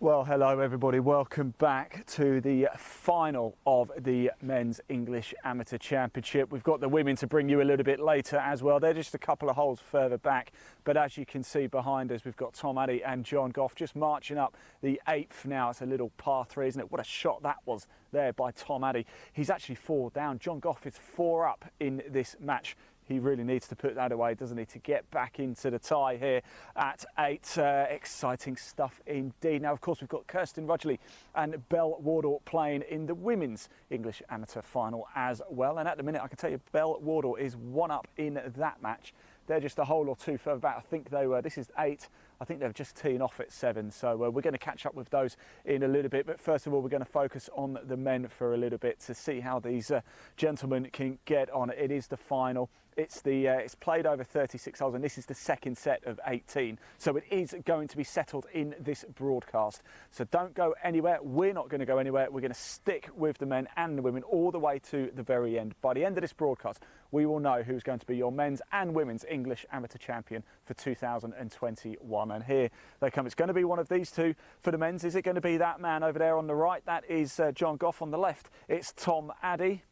Well, hello everybody, welcome back to the final of the Men's English Amateur Championship. We've got the women to bring you a little bit later as well. They're just a couple of holes further back, but as you can see behind us, we've got Tom Addy and John Gough just marching up the 8th now. It's a little par 3, isn't it? What a shot that was there by Tom Addy. He's actually 4 down. John Gough is 4 up in this match. He really needs to put that away, doesn't he, to get back into the tie here at 8. Exciting stuff indeed. Now, of course, we've got Kirsten, Rudgeley and Wardle playing in the Women's English Amateur Final as well. And at the minute, I can tell you, Wardle is 1 up in that match. They're just a hole or 2 further back. I think they were, this is 8. I think they're just teeing off at 7. So we're going to catch up with those in a little bit. But first of all, we're going to focus on the men for a little bit to see how these gentlemen can get on. It is the final. It's played over 36 holes, and this is the second set of 18. So it is going to be settled in this broadcast. So don't go anywhere. We're not going to go anywhere. We're going to stick with the men and the women all the way to the very end. By the end of this broadcast, we will know who's going to be your men's and women's English Amateur Champion for 2021. And here they come. It's going to be one of these two for the men's. Is it going to be that man over there on the right? That is John Gough. On the left, it's Tom Addy.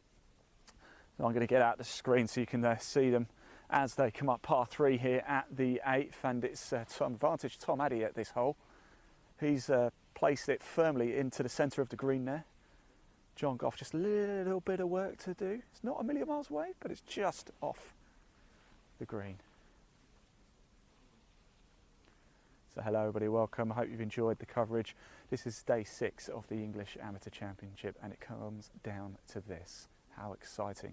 So I'm going to get out the screen so you can see them as they come up par 3 here at the 8th, and it's Tom advantage Tom Addy at this hole. He's placed it firmly into the centre of the green there. John Gough, just a little bit of work to do. It's not a million miles away, but it's just off the green. So hello everybody, welcome. I hope you've enjoyed the coverage. This is day 6 of the English Amateur Championship, and it comes down to this. How exciting.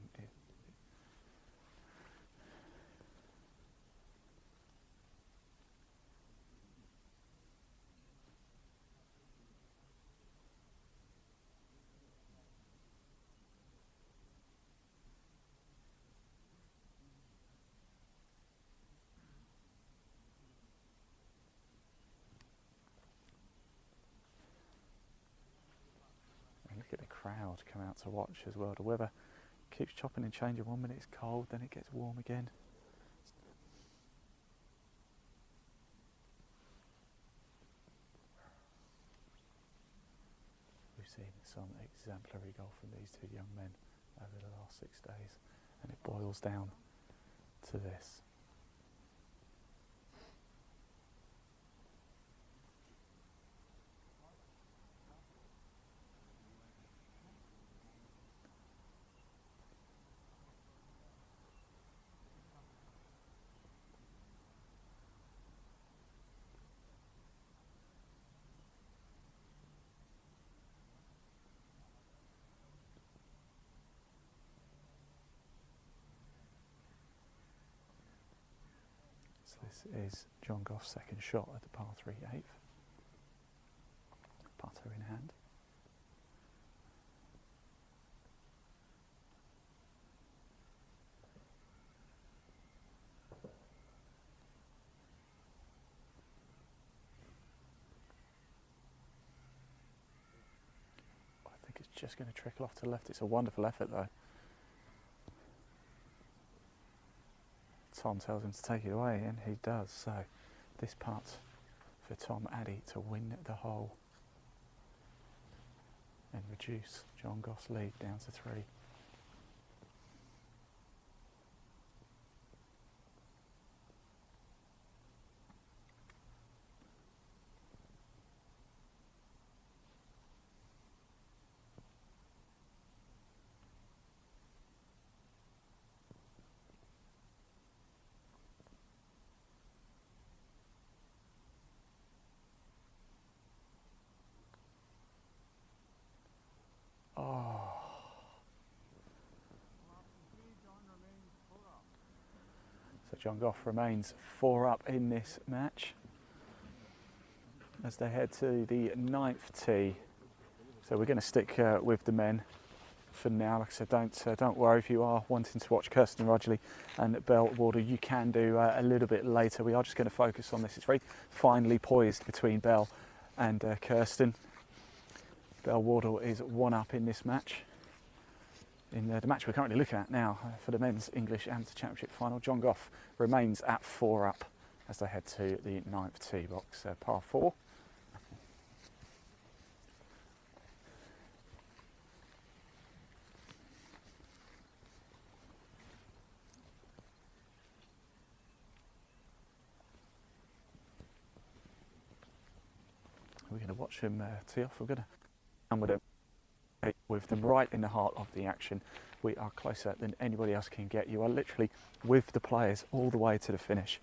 Look at the crowd come out to watch as well. The weather keeps chopping and changing. 1 minute it's cold, then it gets warm again. We've seen some exemplary golf from these two young men over the last 6 days, and it boils down to this. So this is John Gough's second shot at the par 3 8th. Putter in hand. I think it's just going to trickle off to the left. It's a wonderful effort though. Tom tells him to take it away, and he does. So this putt for Tom Addy to win the hole and reduce John Gough's lead down to 3. So John Gough remains 4 up in this match as they head to the 9th tee. So we're going to stick with the men for now. Like I said, don't worry if you are wanting to watch Kirsten Rudgeley and Wardle. You can do a little bit later. We are just going to focus on this. It's very finely poised between Bell and Kirsten. Wardle is 1 up in this match. In the match we're currently looking at now for the Men's English Amateur Championship final, John Gough remains at 4 up as they head to the 9th tee box, par 4. We're going to watch them tee off. We're going to come with them right in the heart of the action. We are closer than anybody else can get. You are literally with the players all the way to the finish.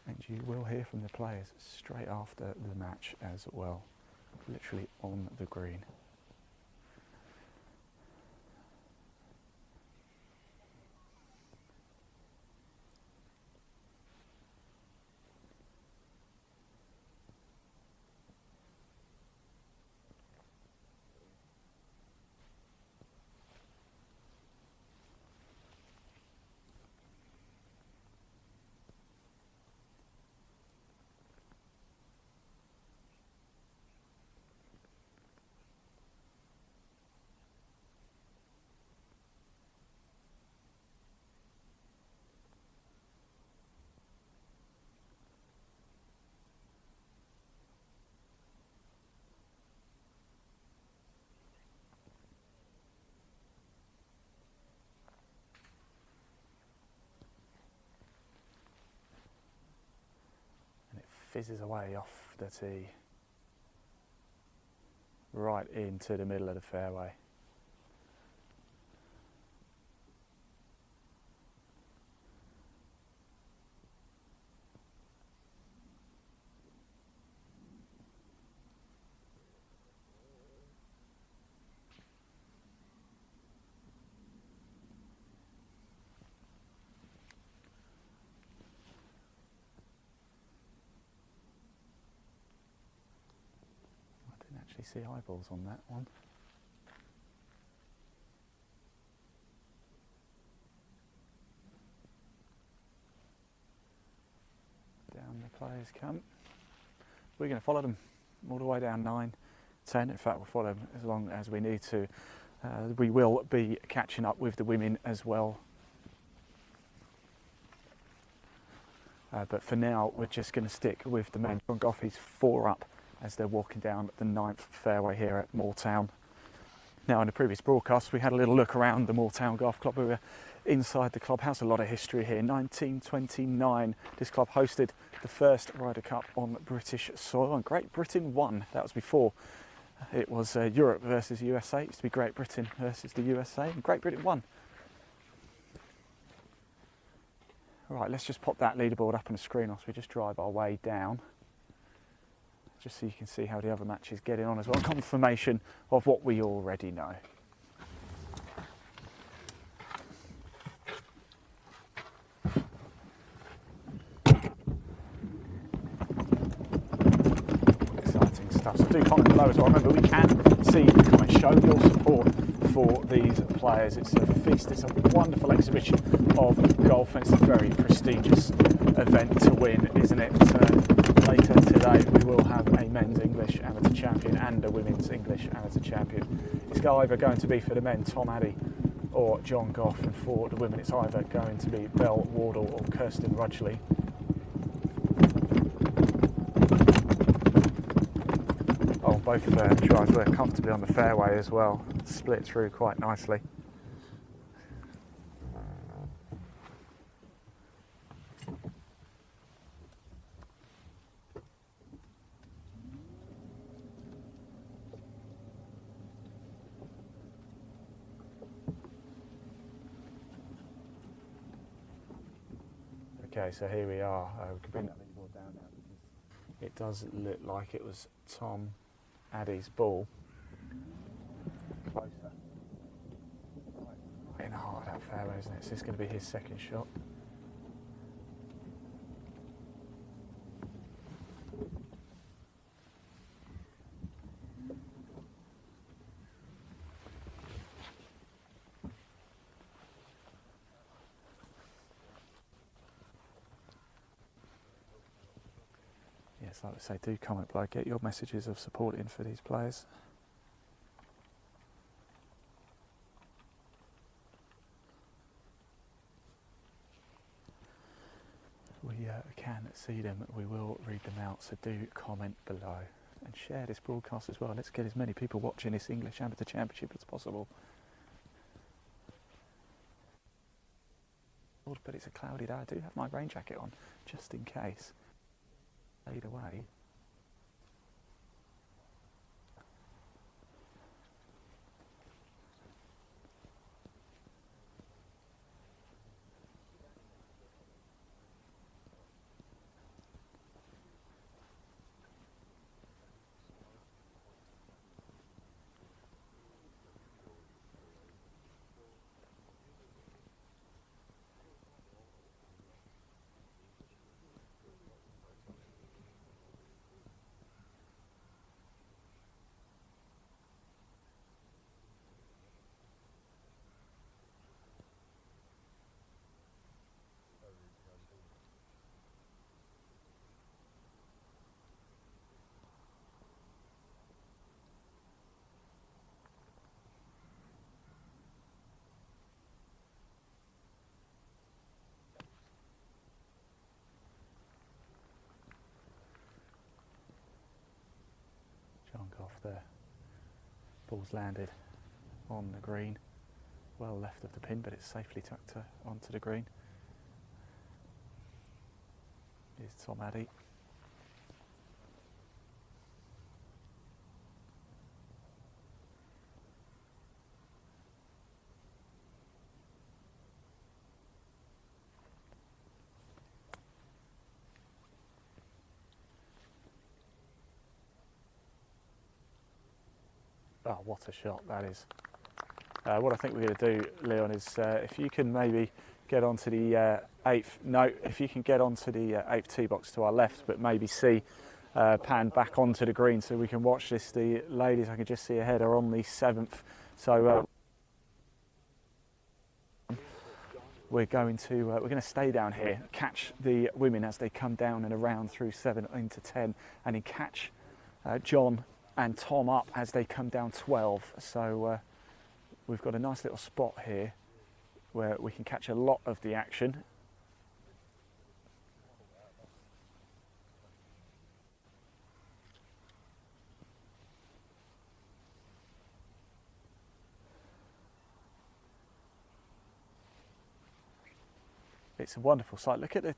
And you will hear from the players straight after the match as well, literally on the green. Fizzes away off the tee, right into the middle of the fairway. See eyeballs on that one. Down the players come. We're going to follow them all the way down 9, 10. In fact, we'll follow them as long as we need to. We will be catching up with the women as well. But for now, we're just going to stick with the men. Gough is 4 up as they're walking down the 9th fairway here at Moortown. Now, in the previous broadcast, we had a little look around the Moortown Golf Club. We were inside the clubhouse. A lot of history here. 1929, this club hosted the first Ryder Cup on British soil, and Great Britain won. That was before it was Europe versus USA. It used to be Great Britain versus the USA, and Great Britain won. Right, let's just pop that leaderboard up on the screen whilst we just drive our way down, just so you can see how the other match is getting on as well. Confirmation of what we already know. Exciting stuff. So do comment below as well. Remember, we can see the comments. Show your support for these players. It's a feast. It's a wonderful exhibition of golf, and it's a very prestigious event to win, isn't it? Later today we will have a men's English amateur champion and a women's English amateur champion. It's either going to be for the men Tom Addy or John Gough, and for the women it's either going to be Belle Wardle or Kirsten Rudgeley. Oh, both drives were comfortably on the fairway as well, split through quite nicely. Okay, so here we are. We can bring that leaderboard down now because it does look like it was Tom Addy's ball. Closer. Right in the heart of that fairway, isn't it? So this is going to be his second shot. Yes, like I say, do comment below, get your messages of support in for these players. We can see them, we will read them out, so do comment below and share this broadcast as well. Let's get as many people watching this English Amateur Championship as possible. but it's a cloudy day. I do have my rain jacket on, just in case. Fade away. Gough there. Ball's landed on the green, well left of the pin, but it's safely tucked onto the green. Here's Tom Addy. Oh, what a shot that is. What I think we're going to do, Leon, is if you can maybe get onto the if you can get onto the 8th tee box to our left, but maybe see pan back onto the green so we can watch this. The ladies, I can just see ahead, are on the 7th. So we're going to stay down here, catch the women as they come down and around through 7 into 10, and then catch John and Tom up as they come down 12. So we've got a nice little spot here where we can catch a lot of the action. It's a wonderful sight. Look at the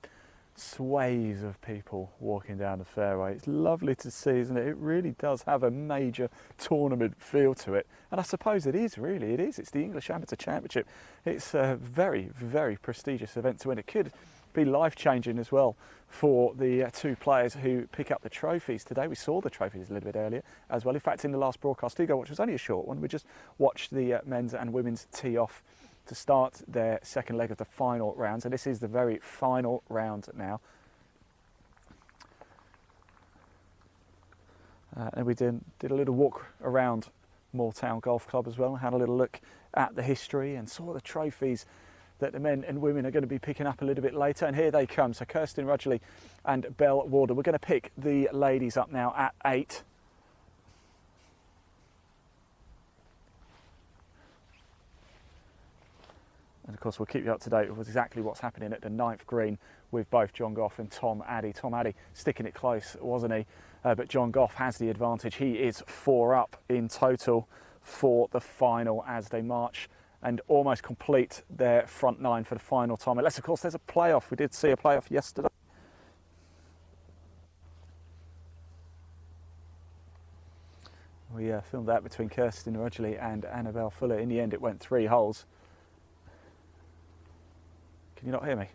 sways of people walking down the fairway. It's lovely to see, isn't it? It really does have a major tournament feel to it, and I suppose it is, really. It is. It's the English Amateur Championship. It's a very, very prestigious event to win. It could be life-changing as well for the two players who pick up the trophies today. We saw the trophies a little bit earlier as well. In fact, in the last broadcast Hugo, which was only a short one, we just watched the men's and women's tee off to start their second leg of the final round. So this is the very final round now. And we did a little walk around Moortown Golf Club as well, had a little look at the history and saw the trophies that the men and women are going to be picking up a little bit later. And here they come. So Kirsten, Rudgeley and Belle Wardle. We're going to pick the ladies up now at 8. And of course, we'll keep you up to date with exactly what's happening at the 9th green with both John Gough and Tom Addy. Tom Addy sticking it close, wasn't he? But John Gough has the advantage. He is 4 up in total for the final as they march and almost complete their front 9 for the final time. Unless, of course, there's a playoff. We did see a playoff yesterday. We filmed that between Kirsten Rudgeley and Annabelle Fuller. In the end, it went 3 holes. Can you not hear me?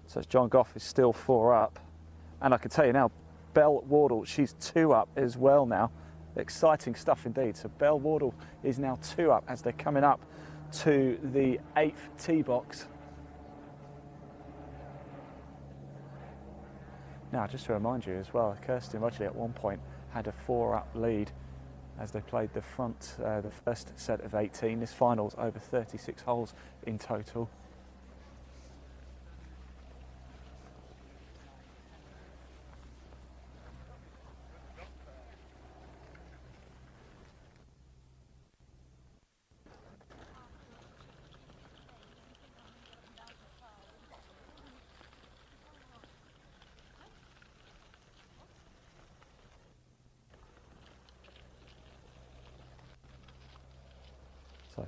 So John Gough is still 4 up. And I can tell you now, Belle Wardle, she's 2 up as well now. Exciting stuff indeed. So Belle Wardle is now 2 up as they're coming up to the 8th tee box. Now, just to remind you as well, Kirsten Rudgeley at one point had a 4 up lead as they played the first set of 18. This final's over 36 holes in total.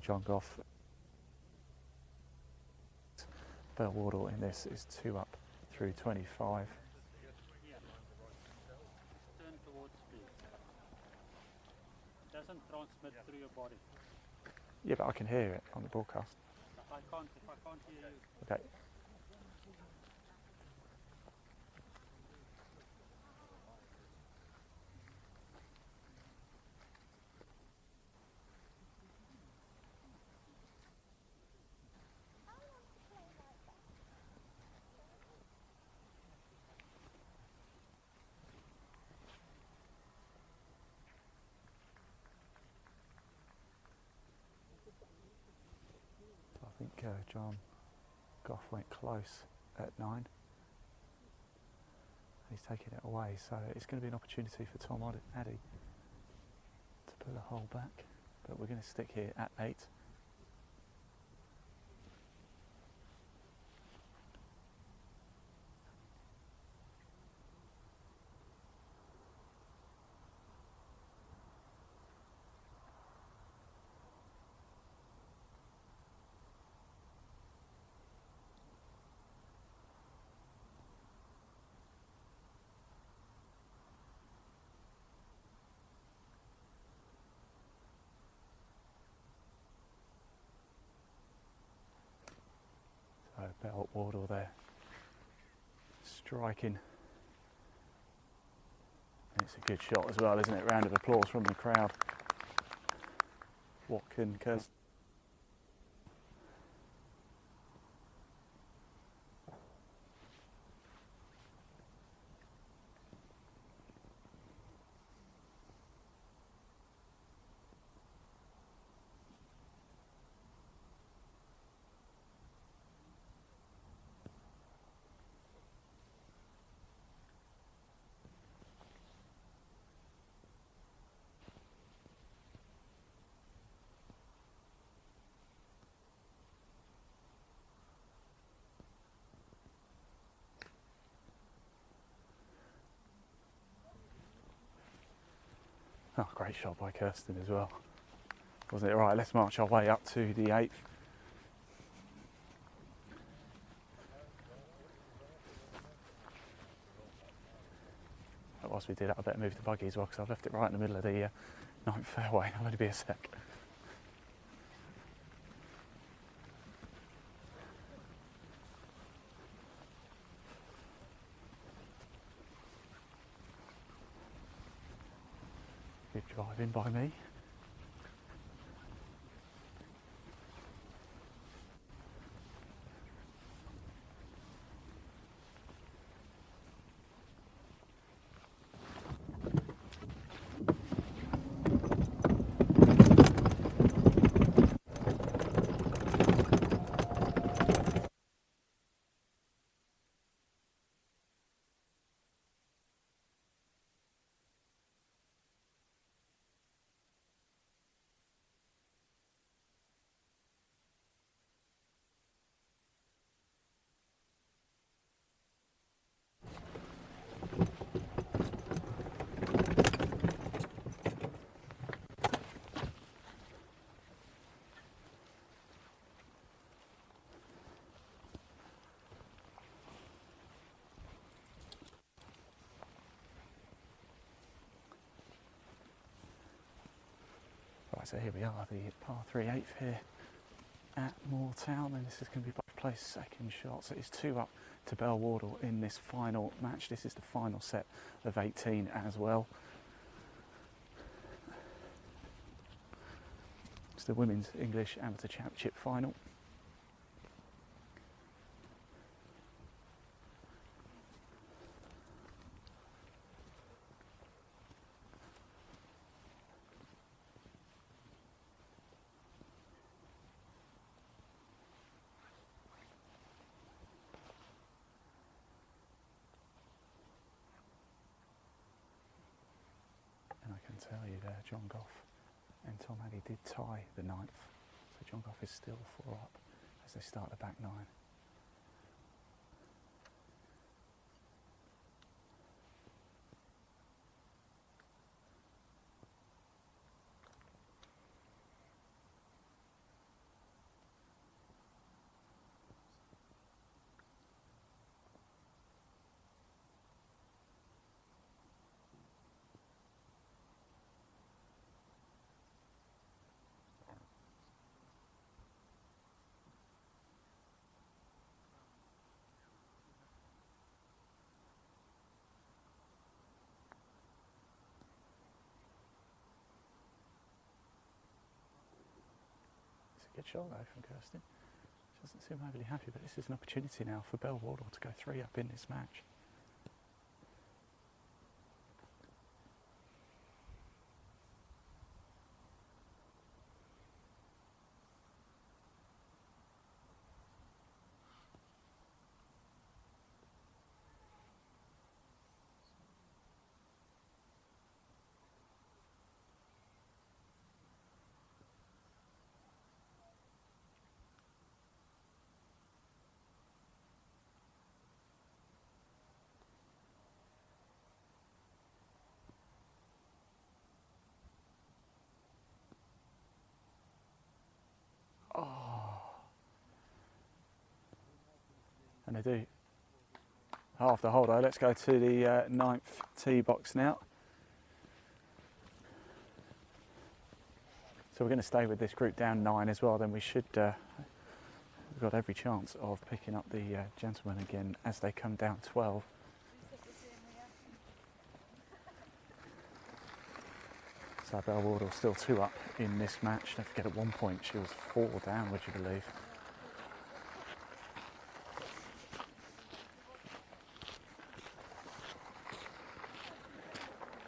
John Gough. Wardle in this is 2 up through 25. Turn towards me. It doesn't transmit through your body. Yeah, but I can hear it on the broadcast. If I can't hear you. Okay. I think John Gough went close at 9. He's taking it away, so it's going to be an opportunity for Tom Addy to put the hole back, but we're going to stick here at 8. So Wardle there, striking. And it's a good shot as well, isn't it? Round of applause from the crowd. What can Kirsten? Oh, great shot by Kirsten as well. Wasn't it? Right, let's march our way up to the 8th. Whilst we do that, I better move the buggy as well, because I've left it right in the middle of the 9th fairway. I'll only be a sec. Good driving by me. Right, so here we are, the par 3 8th here at Moortown, and this is going to be both place second shots. It is 2 up to Wardle in this final match. This is the final set of 18 as well. It's the Women's English Amateur Championship final. Tell you there, John Gough and Tom Addy did tie the 9th, so John Gough is still 4 up as they start the back 9. Good shot though from Kirsten. She doesn't seem overly happy, but this is an opportunity now for Belle Wardle to go 3 up in this match. And they do half the hole though. Let's go to the 9th tee box now. So we're going to stay with this group down 9 as well. Then we should, we've got every chance of picking up the gentlemen again as they come down 12. So Belle Wardle still 2 up in this match. Don't forget at one point she was 4 down, would you believe?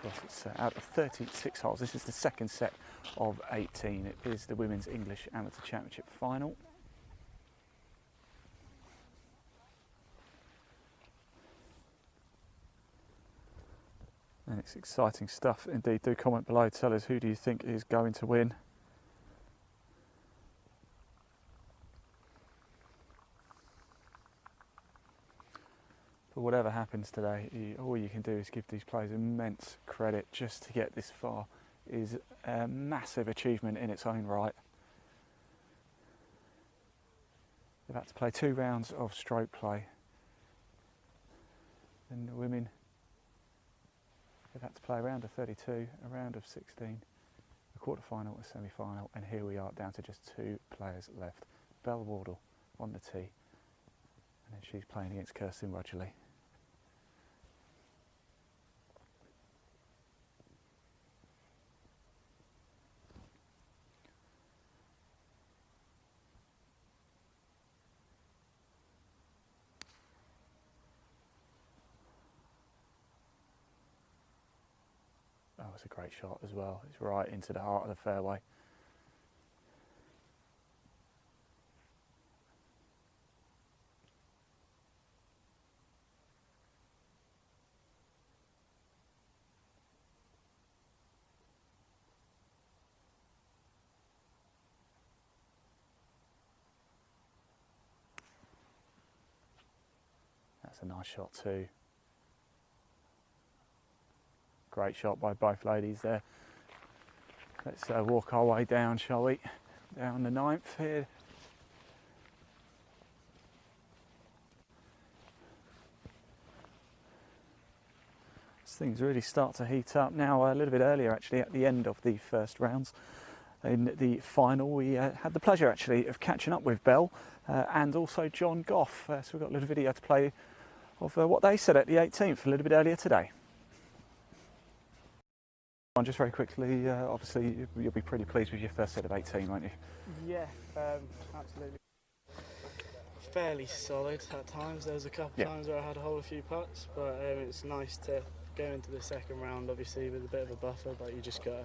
Of course, it's out of 36 holes. This is the second set of 18. It is the Women's English Amateur Championship final. And it's exciting stuff indeed. Do comment below, tell us who do you think is going to win. But whatever happens today, all you can do is give these players immense credit. Just to get this far is a massive achievement in its own right. They've had to play 2 rounds of stroke play. And the women, they've had to play a round of 32, a round of 16, a quarter-final, a semi-final, and here we are down to just 2 players left. Belle Wardle on the tee, and then she's playing against Kirsten Rudgeley. Oh, it's a great shot as well. It's right into the heart of the fairway. That's a nice shot too. Great shot by both ladies there. Let's walk our way down, shall we? Down the 9th here. As things really start to heat up now, a little bit earlier actually at the end of the first rounds. In the final we had the pleasure actually of catching up with Belle and also John Gough. So we've got a little video to play of what they said at the 18th a little bit earlier today. Just very quickly, obviously you'll be pretty pleased with your first set of 18, won't you? Yeah, absolutely. Fairly solid at times. There was a couple times where I had to hold a few putts, but it's nice to go into the second round, obviously with a bit of a buffer, but you just got to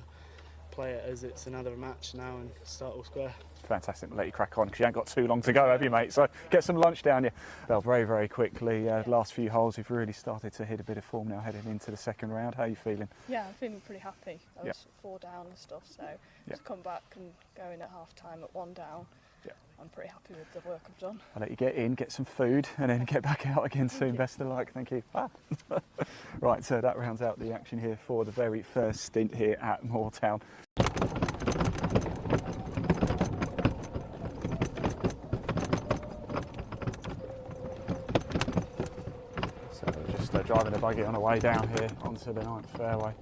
play it as it's another match now and start all square. Fantastic. Let you crack on because you ain't got too long to go, have you, mate? So get some lunch down you. Well, very, very quickly, last few holes, you've really started to hit a bit of form now heading into the second round. How are you feeling? Yeah, I'm feeling pretty happy. I was 4 down and stuff, so to come back and go in at half time at 1 down, I'm pretty happy with the work I've done. I'll let you get in, get some food, and then get back out again soon. Best of luck. Thank you. Right, so that rounds out the action here for the very first stint here at Moortown. So just driving the buggy on the way down here onto the 9th fairway.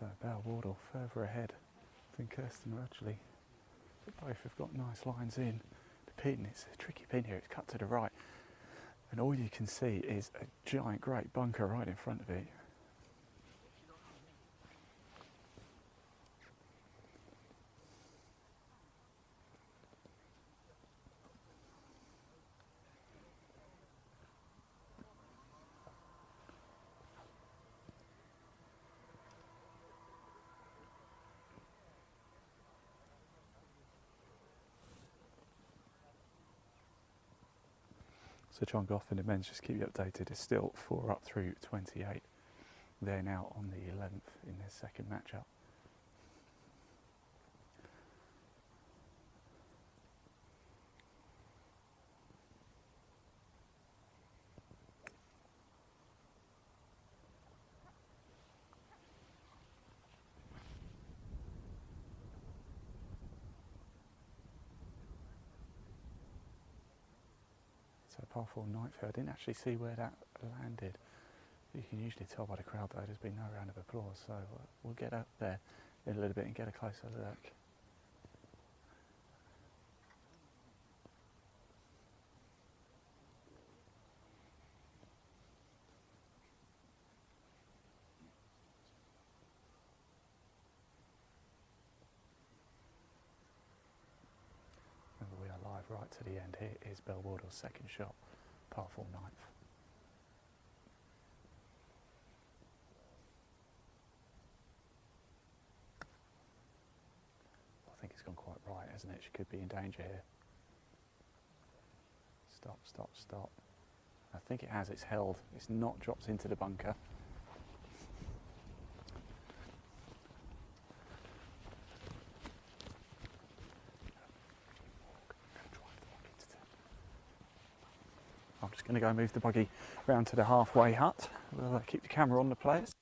So Bell Wardle further ahead than Kirsten and Rudgeley. Both have got nice lines in. The pin, it's a tricky pin here, it's cut to the right. And all you can see is a giant great bunker right in front of it. So John Gough and the men's, just keep you updated, is still 4 up through 28. They're now on the 11th in their second matchup. So par 4 ninth here. I didn't actually see where that landed. You can usually tell by the crowd though, there's been no round of applause, so we'll get up there in a little bit and get a closer look. Remember, we are live right to the end. Here is Bell Wardle's second shot, par 4 ninth. I think it's gone quite right, hasn't it? She could be in danger here. Stop, stop, stop. I think it has, it's held. It's not dropped into the bunker. I'm just going to go move the buggy round to the halfway hut. We'll keep the camera on the players.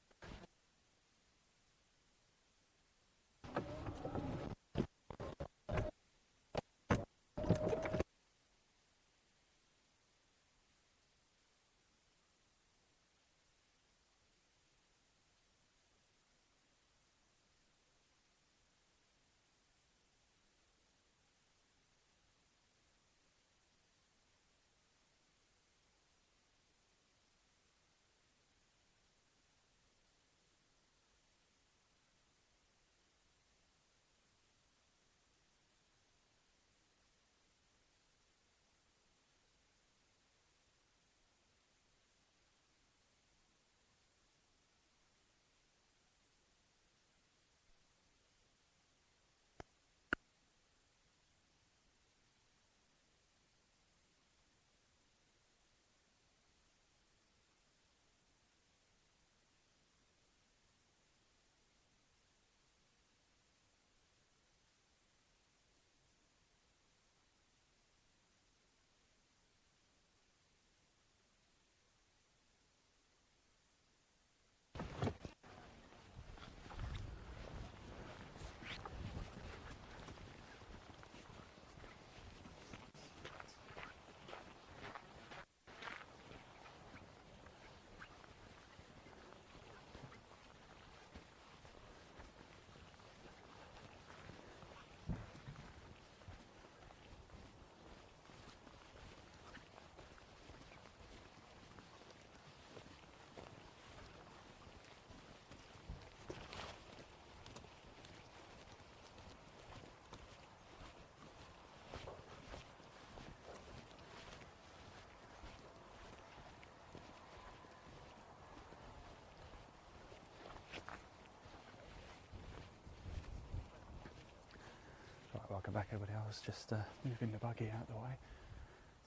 Welcome back everybody. I was just moving the buggy out of the way.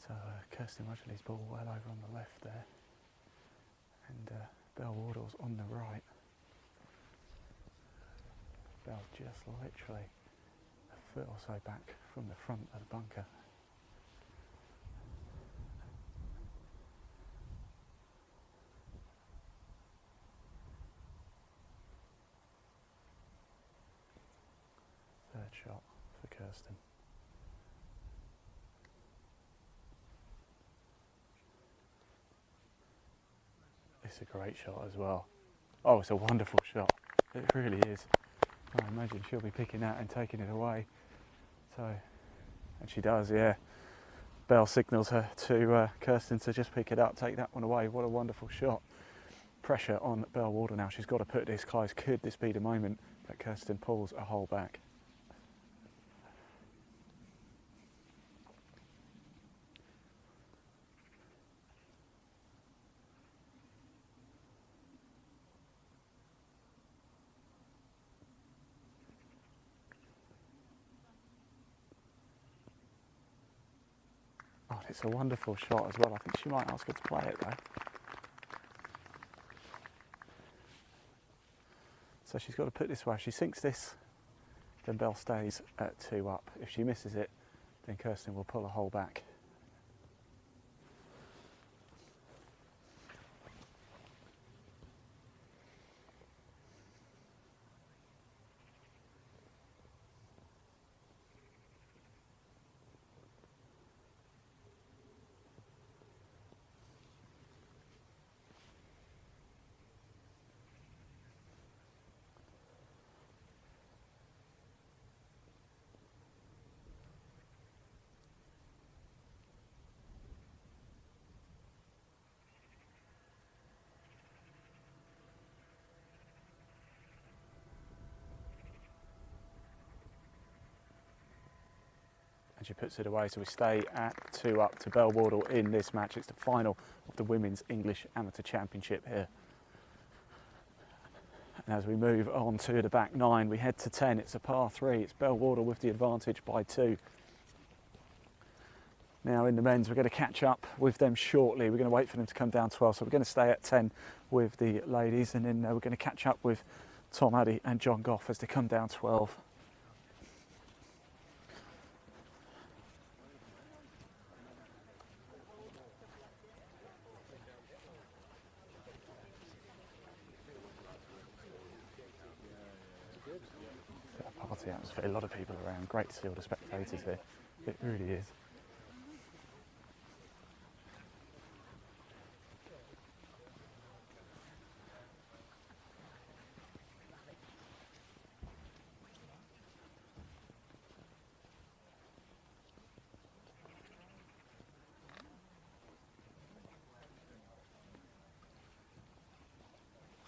So Kirsten Rudgeley's ball well over on the left there. And Bell Wardle's on the right. Bell just literally a foot or so back from the front of the bunker. Third shot for Kirsten. It's a great shot as well. Oh, it's a wonderful shot. It really is. I imagine she'll be picking that and taking it away. So, and she does, yeah. Bell signals her to Kirsten to just pick it up, take that one away. What a wonderful shot. Pressure on Bell Wardle now. She's got to put this close. Could this be the moment that Kirsten pulls a hole back? Oh, it's a wonderful shot as well. I think she might ask her to play it though. So she's got to put this way. If she sinks this, then Bell stays at 2 up. If she misses it, then Kirsten will pull a hole back. She puts it away, so we stay at 2 up to Bell Wardle in this match. It's the final of the Women's English Amateur Championship here. And as we move on to the back 9, we head to 10. It's a par 3. It's Bell Wardle with the advantage by 2. Now in the men's, we're going to catch up with them shortly. We're going to wait for them to come down 12, so we're going to stay at 10 with the ladies, and then we're going to catch up with Tom, Addy and John Gough as they come down 12. Party atmosphere, a lot of people around, great to see all the spectators here, it really is.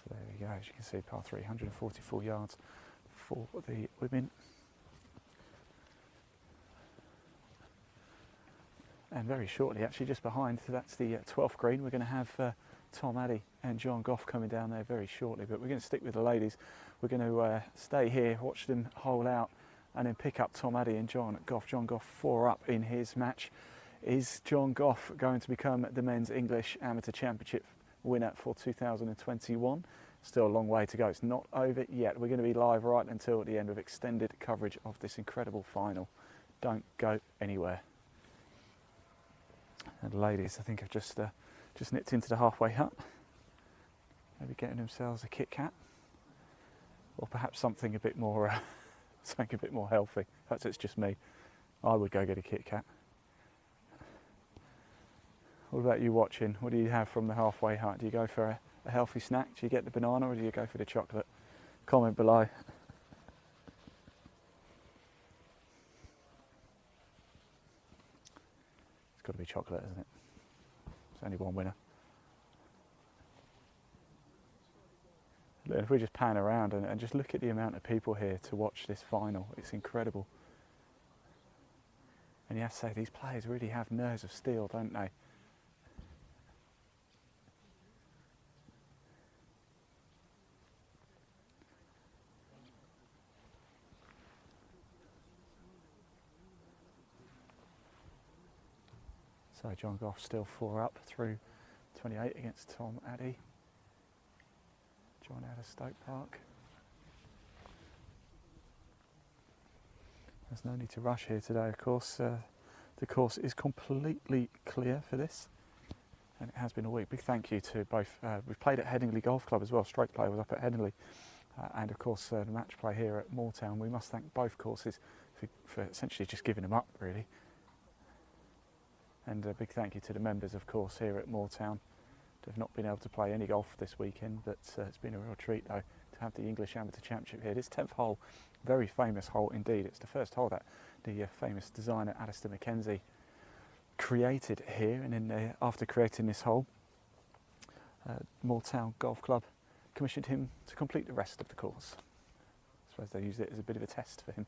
So there we go, as you can see, par 3, 144 yards for the women. And very shortly, actually just behind, so that's the 12th green, we're going to have Tom, Addy and John Gough coming down there very shortly, but we're going to stick with the ladies. We're going to stay here, watch them hole out, and then pick up Tom, Addy and John Gough. John Gough 4 up in his match. Is John Gough going to become the Men's English Amateur Championship winner for 2021? Still a long way to go. It's not over yet. We're going to be live right until the end with extended coverage of this incredible final. Don't go anywhere. And the ladies, I think, have just nipped into the halfway hut. Maybe getting themselves a Kit Kat, or perhaps something a bit more, something a bit more healthy. Perhaps it's just me. I would go get a Kit Kat. What about you watching? What do you have from the halfway hut? Do you go for a healthy snack? Do you get the banana or do you go for the chocolate? Comment below. It's got to be chocolate, isn't it? There's only one winner. If we just pan around and just look at the amount of people here to watch this final, it's incredible. And you have to say, these players really have nerves of steel, don't they? So John Gough still 4 up through 28 against Tom, Addy. John out of Stoke Park. There's no need to rush here today, of course. The course is completely clear for this, and it has been a week. Big thank you to both. We've played at Headingley Golf Club as well. Stroke play was up at Headingley, and of course the match play here at Moortown. We must thank both courses for essentially just giving them up, really. And a big thank you to the members, of course, here at Moortown. They've not been able to play any golf this weekend, but it's been a real treat, though, to have the English Amateur Championship here. This 10th hole, very famous hole indeed. It's the first hole that the famous designer Alistair Mackenzie created here, and then after creating this hole, Moortown Golf Club commissioned him to complete the rest of the course. I suppose they used it as a bit of a test for him.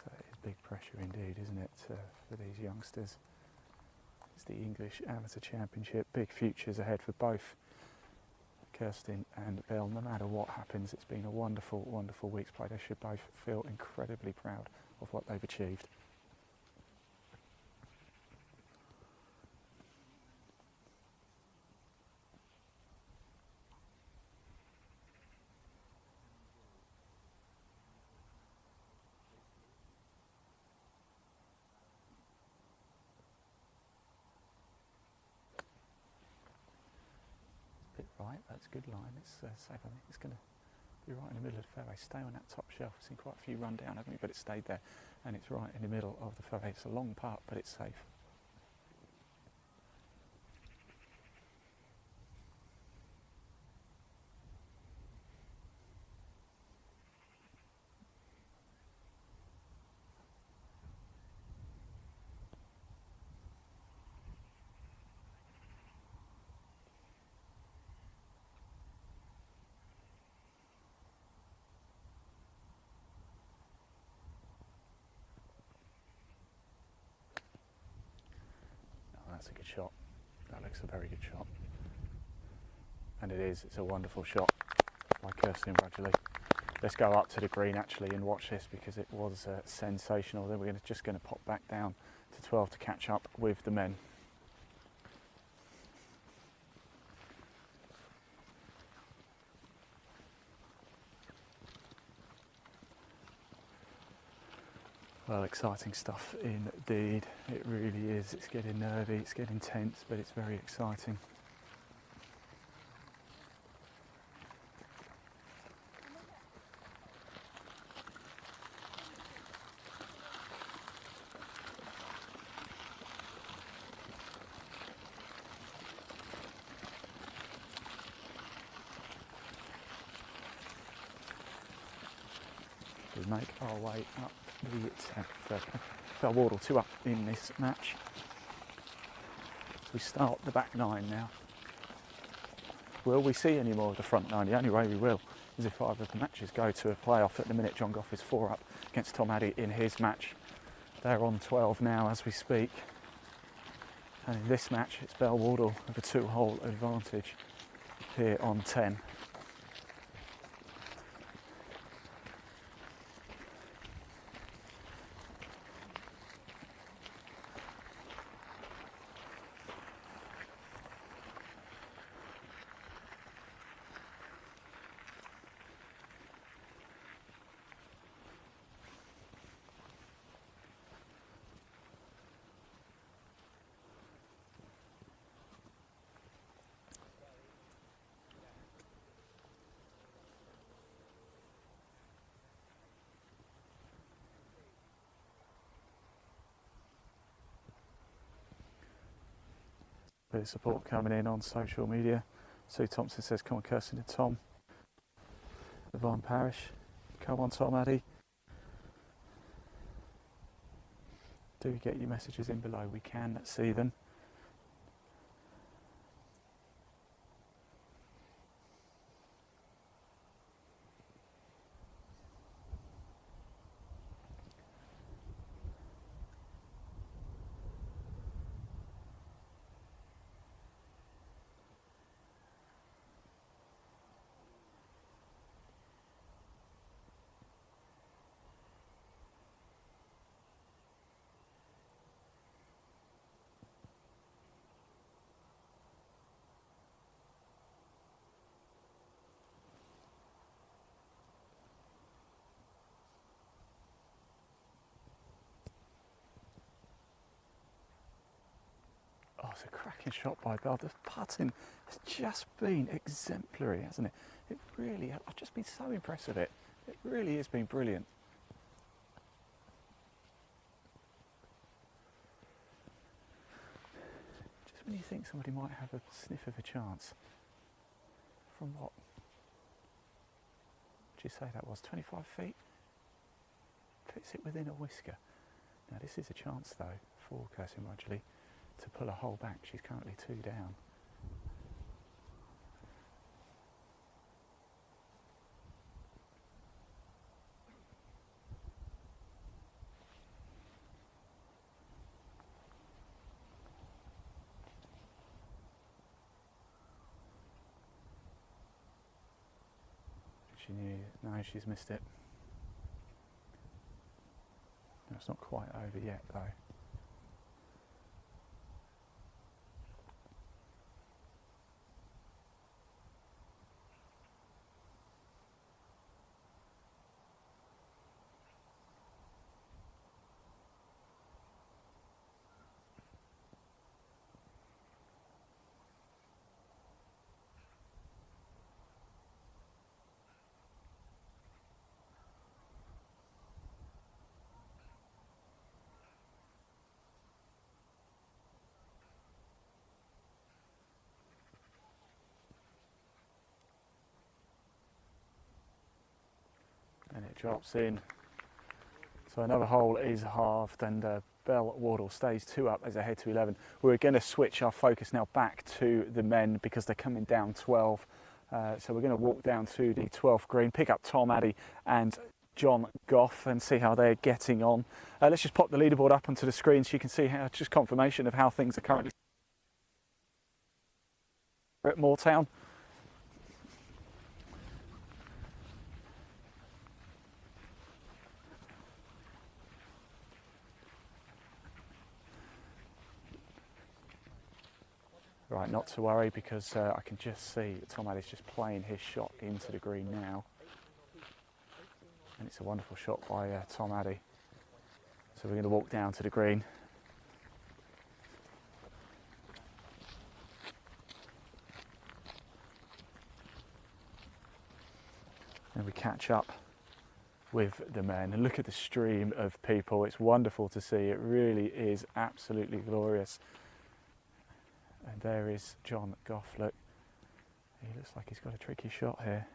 So it is big pressure indeed, isn't it, for these youngsters? It's the English Amateur Championship, big futures ahead for both Kirsten and Bill. No matter what happens, it's been a wonderful, wonderful week's play. They should both feel incredibly proud of what they've achieved. Right, that's a good line. It's safe. I think it's going to be right in the middle of the fairway. Stay on that top shelf. We've seen quite a few run down, haven't we? But it stayed there, and it's right in the middle of the fairway. It's a long putt, but it's safe. That's a good shot. That looks a very good shot. And it is, it's a wonderful shot by Kirsten Rudgeley. Let's go up to the green actually and watch this, because it was sensational. Then we're just going to pop back down to 12 to catch up with the men. Well, exciting stuff indeed. It really is. It's getting nervy, it's getting tense, but it's very exciting. We make our way up the 10th. Wardle 2 up in this match. So we start the back 9 now. Will we see any more of the front 9? The only way we will is if either of the matches go to a playoff. At the minute, John Gough is 4 up against Tom Addy in his match. They're on 12 now as we speak. And in this match, it's Wardle with a 2-hole advantage here on 10. Bit of support coming in on social media. Sue Thompson says, come on Kirsten and Tom. Yvonne Parish, come on Tom, Addy. Do get your messages in below, we can see them. it's a cracking shot by Bell. The putting has just been exemplary, hasn't it? It really, I've just been so impressed with it. It really has been brilliant. Just when you think somebody might have a sniff of a chance. From what? Would you say that was 25 feet? Puts it within a whisker. Now this is a chance though for Kirsten Rudgeley to pull a hole back. She's currently 2 down. She knew, no, she's missed it. No, it's not quite over yet though. And it drops in. So another hole is halved, and Bell Wardle stays 2 up as they head to 11. We're going to switch our focus now back to the men because they're coming down 12. So we're going to walk down to the 12th green, pick up Tom, Addy and John Gough and see how they're getting on. Let's just pop the leaderboard up onto the screen so you can see how, just confirmation of how things are currently at Moortown. Right, not to worry because I can just see Tom Addy's just playing his shot into the green now. And it's a wonderful shot by Tom Addy. So we're going to walk down to the green. And we catch up with the men and look at the stream of people. It's wonderful to see. It really is absolutely glorious. And there is John Gough. Look, he looks like he's got a tricky shot here.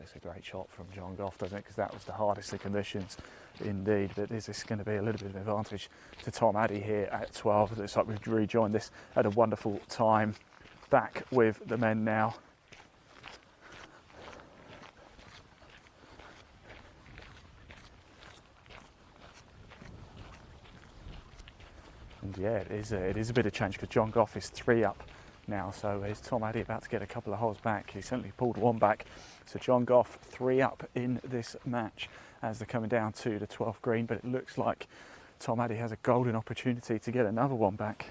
It's a great shot from John Gough, doesn't it? Because that was the hardest of conditions indeed. But is this going to be a little bit of an advantage to Tom Addy here at 12? It looks like we've rejoined this at a wonderful time. Back with the men now. And yeah, it is a bit of change because John Gough is 3 up now, so is Tom Addy about to get a couple of holes back. He certainly pulled 1 back. So John Gough 3 up in this match as they're coming down to the 12th green, but it looks like Tom Addy has a golden opportunity to get another 1 back.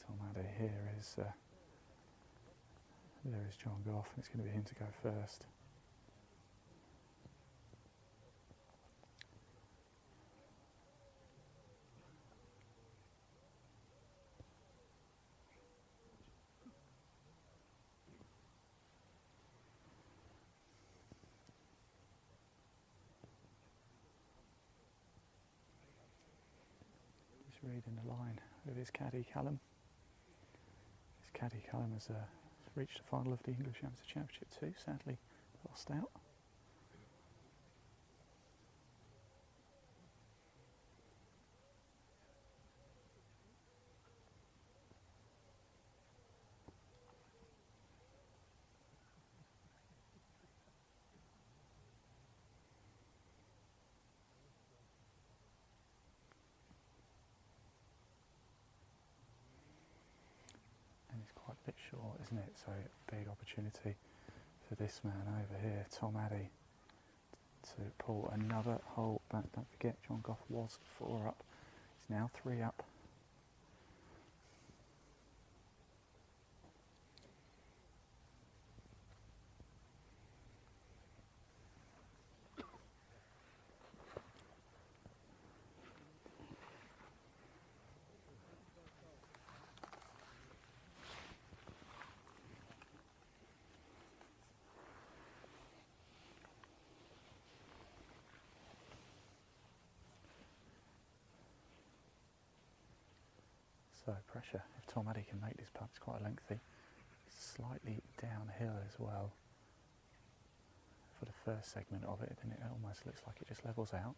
Tom Addy here is, there is John Gough. It's going to be him to go first. reading the line with his caddy Callum. His caddy Callum has reached the final of the English Amateur Championship too, sadly lost out. It's quite a bit short, isn't it? So big opportunity for this man over here, Tom Addy, to pull another hole back. Don't forget, John Gough was 4 up. He's now 3 up. So pressure, if Tom Addy can make this putt, it's quite lengthy, slightly downhill as well for the first segment of it, and it almost looks like it just levels out.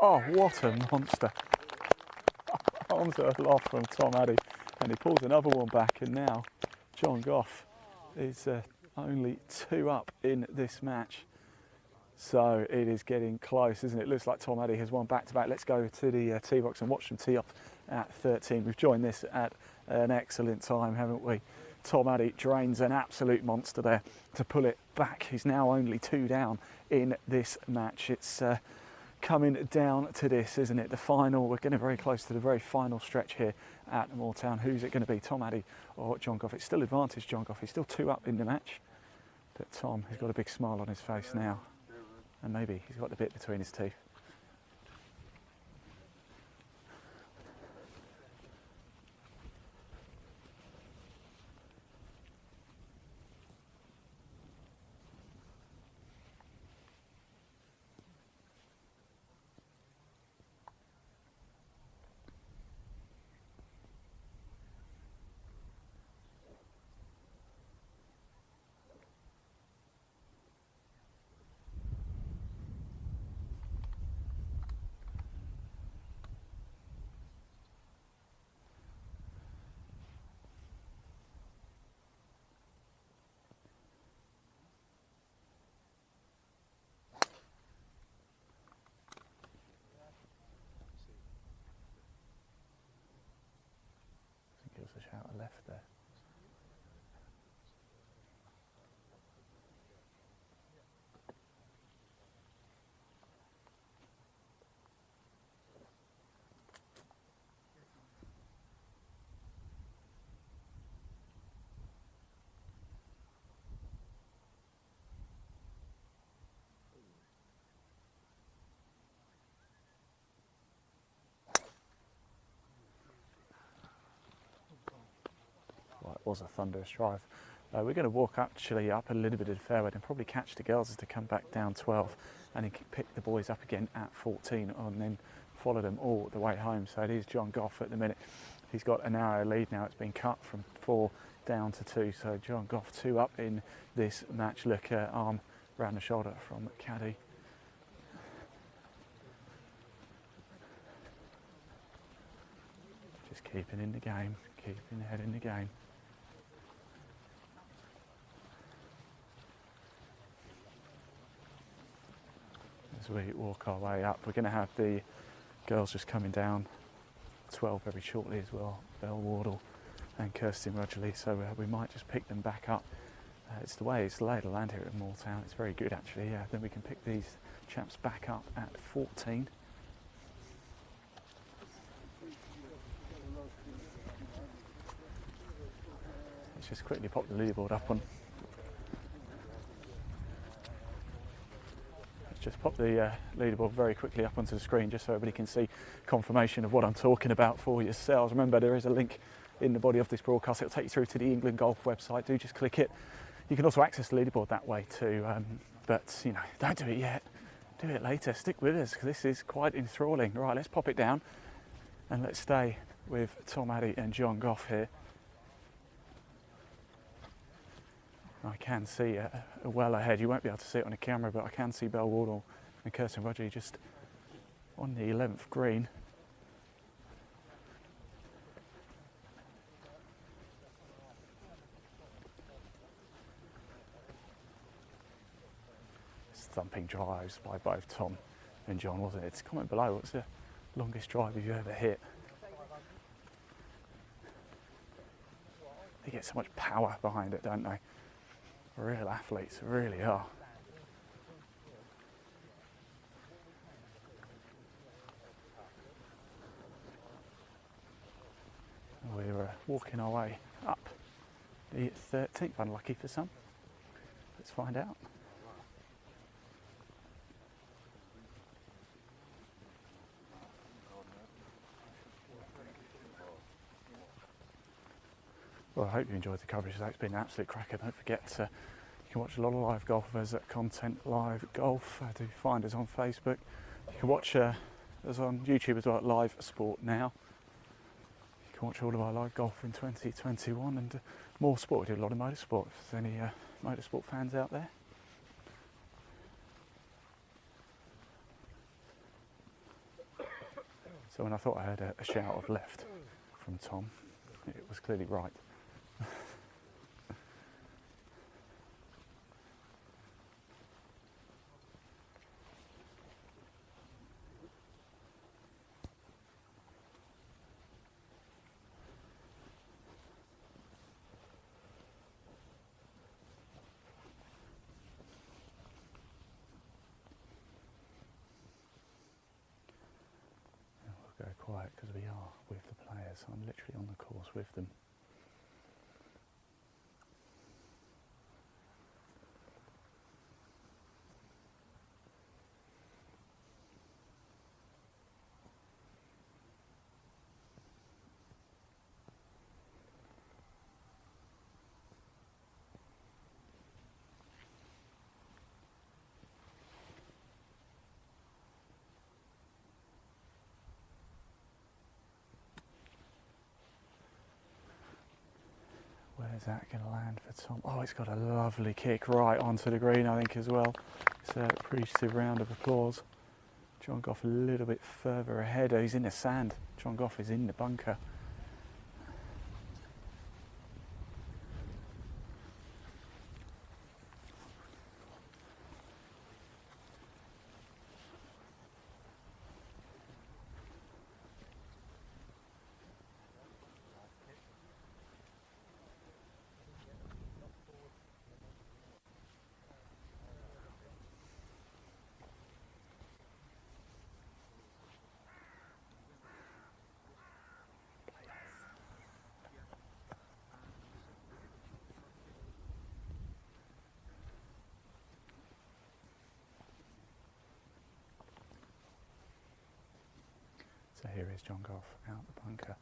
Oh, what a monster. Arms are aloft from Tom Addy, and he pulls another one back, and now John Gough is only 2 up in this match. So it is getting close, isn't it? Looks like Tom Addy has won back-to-back. Let's go to the tee box and watch them tee off at 13. We've joined this at an excellent time, haven't we? Tom Addy drains an absolute monster there to pull it back. He's now only 2 down in this match. It's coming down to this, isn't it? The final, we're getting very close to the very final stretch here at Moortown. Who's it going to be, Tom Addy or John Gough? It's still advantage John Gough. He's still 2 up in the match, but Tom has got a big smile on his face now, and maybe he's got the bit between his teeth. A shout left there. Well, it was a thunderous drive. We're going to walk actually up a little bit of the fairway and probably catch the girls as they come back down 12, and he can pick the boys up again at 14 and then follow them all the way home. So it is John Gough at the minute. He's got a narrow lead now. It's been cut from 4 down to 2. So John Gough 2 up in this match. Look, arm round the shoulder from caddy. Just keeping in the game, keeping the head in the game. As we walk our way up, we're going to have the girls just coming down 12 very shortly as well, Belle, Wardle and Kirsten, Rudgeley, so we might just pick them back up. It's the way it's the lay of the land here at Moortown. It's very good actually, yeah. Then we can pick these chaps back up at 14. Let's just quickly pop the leaderboard up on. Let's just pop the leaderboard very quickly up onto the screen just so everybody can see confirmation of what I'm talking about for yourselves. Remember, there is a link in the body of this broadcast. It'll take you through to the England Golf website. Do just click it. You can also access the leaderboard that way too. But you know, don't do it yet. Do it later. Stick with us because this is quite enthralling. Right, let's pop it down and let's stay with Tom, Addy and John Gough here. I can see well ahead. You won't be able to see it on the camera, but I can see Wardle and Kirsten Rudgeley just on the 11th green. Thumping drives by both Tom and John, wasn't it? It's comment below, what's the longest drive you've ever hit? They get so much power behind it, don't they? Real athletes, really are. We're walking our way up the 13th, unlucky for some. Let's find out. Well, I hope you enjoyed the coverage. It's been an absolute cracker. Don't forget, you can watch a lot of live golfers at Content Live Golf. Do find us on Facebook. You can watch us on YouTube as well at Live Sport Now. You can watch all of our live golf in 2021 and more sport. We do a lot of motorsport. If there's any motorsport fans out there. So when I thought I heard a shout of left from Tom, it was clearly right. Go quiet because we are with the players. I'm literally on the course with them. Where's that going to land for Tom? Oh, it's got a lovely kick right onto the green, I think, as well. It's an appreciative round of applause. John Gough a little bit further ahead. Oh, he's in the sand. John Gough is in the bunker. So here is John Gough out the bunker.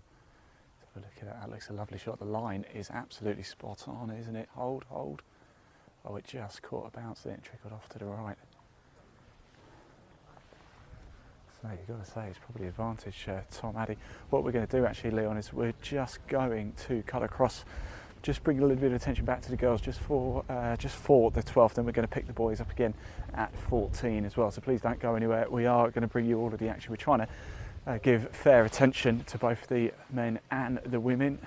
Let's have a look at that. That looks a lovely shot. The line is absolutely spot on, isn't it? Hold, hold. Oh, it just caught a bounce there and trickled off to the right. So you've got to say it's probably advantage Tom, Addy. What we're going to do actually, Leon, is we're just going to cut across, just bring a little bit of attention back to the girls just for the 12th, and we're going to pick the boys up again at 14 as well. So please don't go anywhere. We are going to bring you all of the action. We're trying to give fair attention to both the men and the women.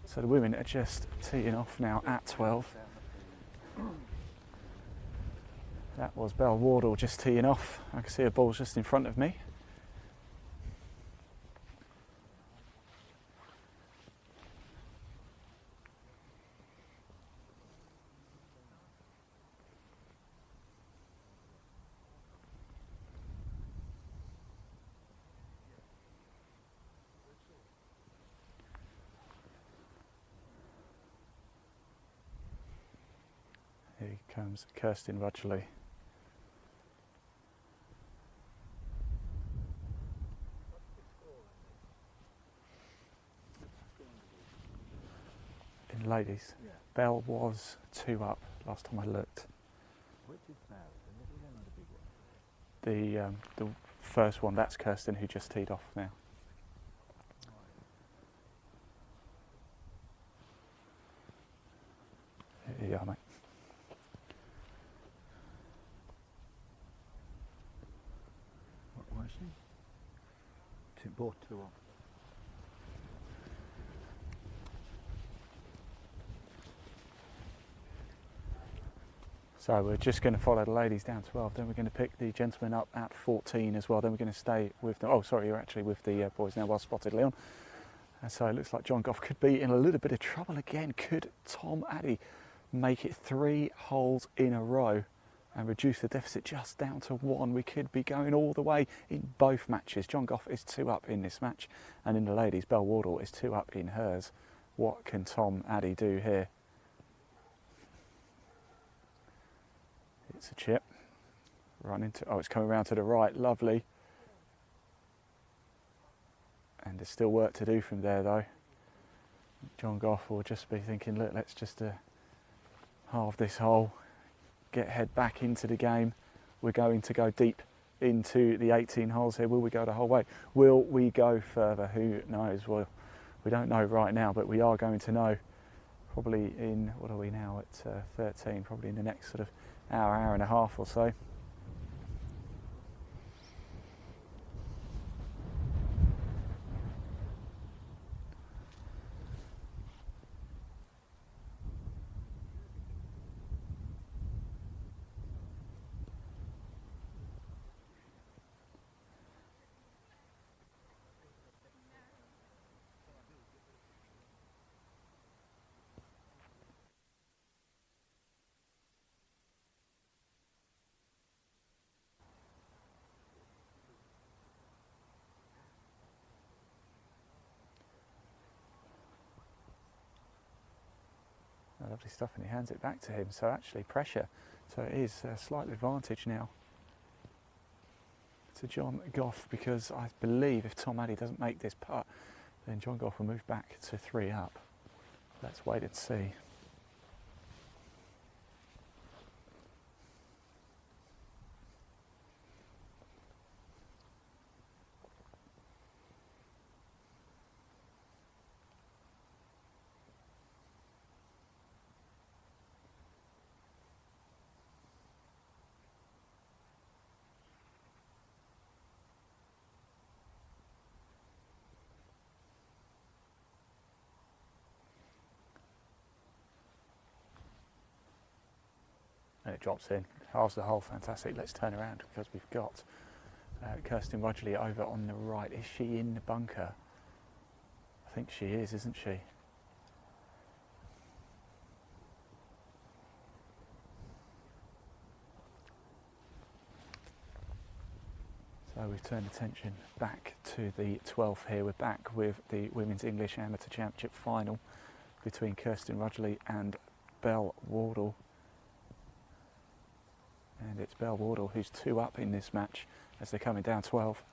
So the women are just teeing off now at 12. That was Wardle just teeing off. I can see her ball's just in front of me. comes Kirsten Rudgeley. In ladies, Yeah. Bell was 2 up last time I looked. Which is Bell? The little one or the big one? The first one, that's Kirsten, who just teed off now. Yeah, mate. What was she? Both 2 up. So we're just going to follow the ladies down 12, then we're going to pick the gentlemen up at 14 as well, then we're going to stay with the, oh sorry, you're actually with the boys now, well spotted Leon. And so it looks like John Gough could be in a little bit of trouble again. Could Tom Addy make it 3 holes in a row and reduce the deficit just down to 1? We could be going all the way in both matches. John Gough is 2 up in this match, and in the ladies, Belle Wardle is 2 up in hers. What can Tom Addy do here? It's a chip. Run into, oh, it's coming around to the right, lovely. And there's still work to do from there though. John Gough will just be thinking, look, let's just halve this hole, get head back into the game. We're going to go deep into the 18 holes here. Will we go the whole way? Will we go further? Who knows? Well, we don't know right now, but we are going to know probably in, what are we now at 13, probably in the next sort of hour and a half or so. Lovely stuff, and he hands it back to him, so actually pressure, so it is a slight advantage now to John Gough, because I believe if Tom Addy doesn't make this putt, then John Gough will move back to 3 up. Let's wait and see. And it drops in, halves the hole, fantastic. Let's turn around because we've got Kirsten Rudgeley over on the right. Is she in the bunker? I think she is, isn't she? So we've turned attention back to the 12th here. We're back with the Women's English Amateur Championship final between Kirsten Rudgeley and Belle Wardle. And it's Belle Wardle who's 2 up in this match as they're coming down 12.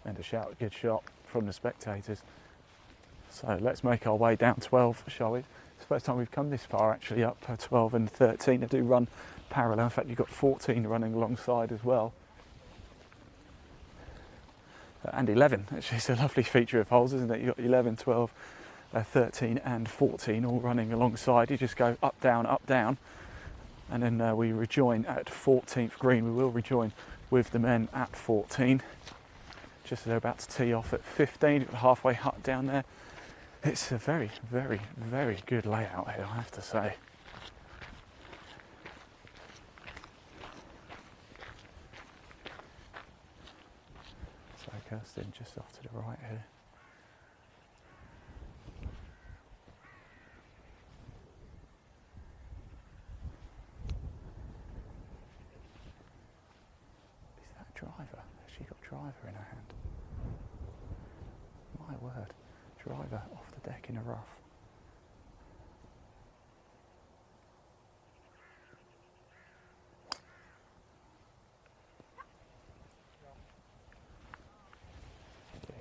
And a shout, good shot from the spectators. So let's make our way down 12, shall we? It's the first time we've come this far actually, up 12 and 13. They do run parallel. In fact, you've got 14 running alongside as well. And 11, actually, it's a lovely feature of holes, isn't it? You've got 11, 12, 13 and 14 all running alongside. You just go up, down, and then we rejoin at 14th green. We will rejoin with the men at 14. just as they're about to tee off at 15, the halfway hut down there. It's a very, very, very good layout here, I have to say. So Kirsten just off to the right here. Is that driver? Has she got driver in her hand? My word. Driver off the deck in a rough.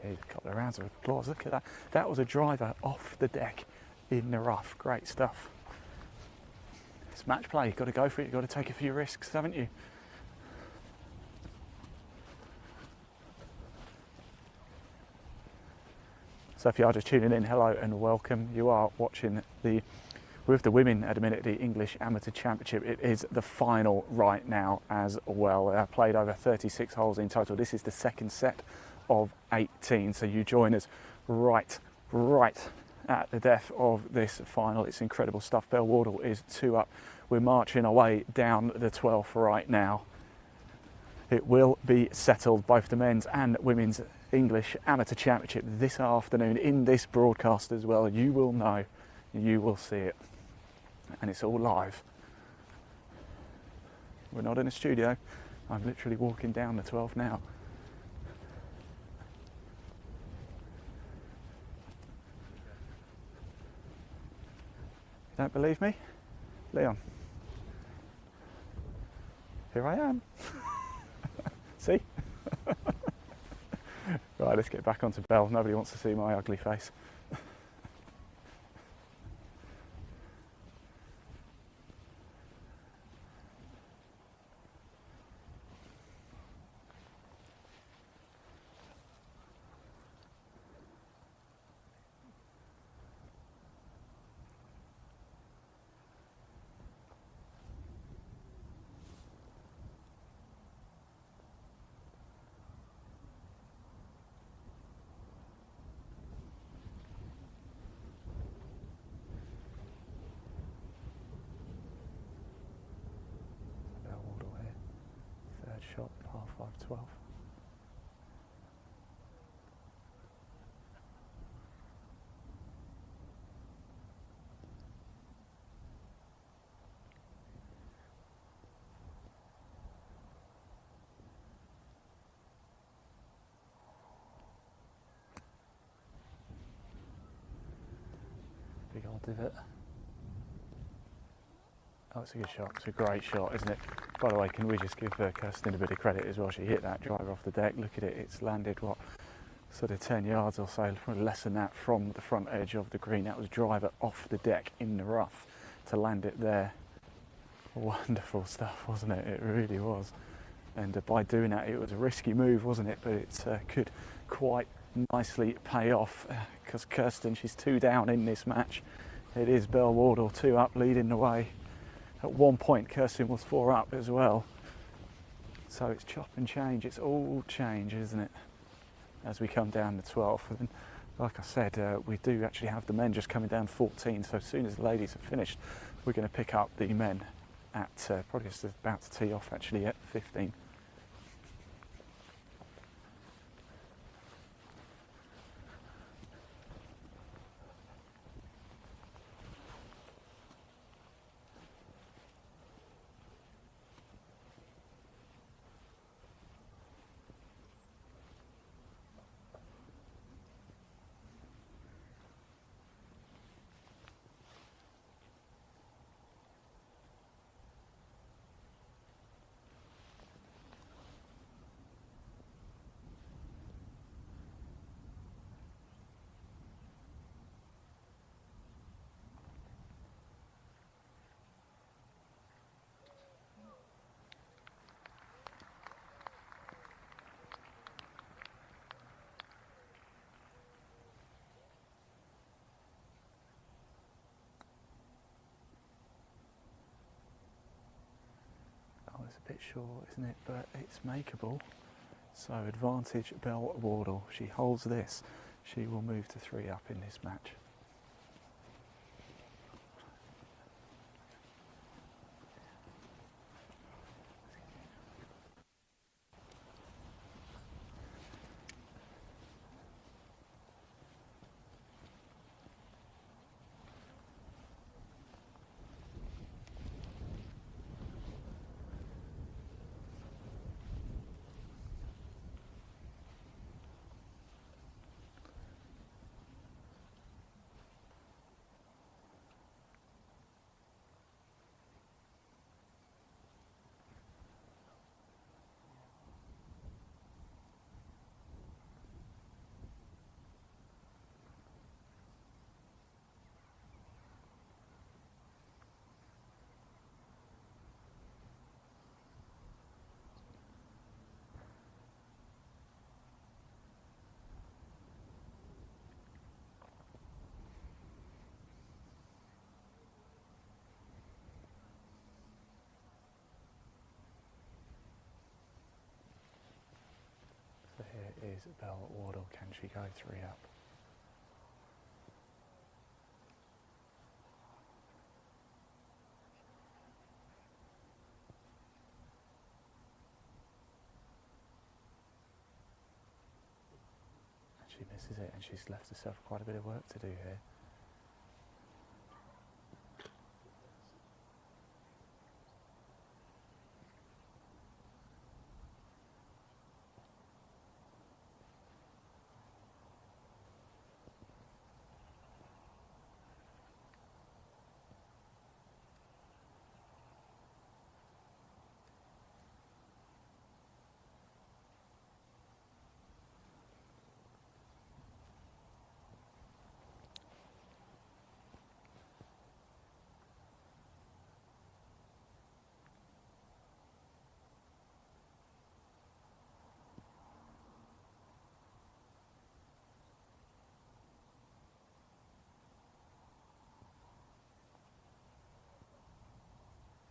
Yeah, a couple of rounds of applause. Look at that. That was a driver off the deck in the rough. Great stuff. It's match play. You've got to go for it. You've got to take a few risks, haven't you? So if you are just tuning in, hello and welcome. You are watching with the women at the minute, the English Amateur Championship. It is the final right now as well. They played over 36 holes in total. This is the second set of 18. So you join us right at the death of this final. It's incredible stuff. Wardle is 2 up. We're marching our way down the 12th right now. It will be settled, both the men's and women's English Amateur Championship this afternoon in this broadcast as well. You will know, you will see it, and it's all live. We're not in a studio. I'm literally walking down the 12th now. Don't believe me? Leon. Here I am. See? Right, let's get back onto Belle. Nobody wants to see my ugly face. Wardle here, third shot, par 5, 12. Big old divot. Oh, it's a good shot. It's a great shot, isn't it? By the way, can we just give Kirsten a bit of credit as well? She hit that driver off the deck. Look at it. It's landed, what, sort of 10 yards or so, probably less than that from the front edge of the green. That was driver off the deck in the rough to land it there. Wonderful stuff, wasn't it? It really was. And by doing that, it was a risky move, wasn't it? But it could quite nicely pay off because Kirsten, she's 2 down in this match. It is Wardle 2 up, leading the way. At one point, Kirsten was 4 up as well. So it's chop and change. It's all change, isn't it? As we come down the 12th. And like I said, we do actually have the men just coming down 14. So as soon as the ladies have finished, we're going to pick up the men at probably just about to tee off actually at 15. It's a bit short, isn't it? But it's makeable. So advantage Bell Wardle. She holds this. She will move to 3 up in this match. So here is Bell Wardle. Can she go 3 up? And she misses it, and she's left herself quite a bit of work to do here.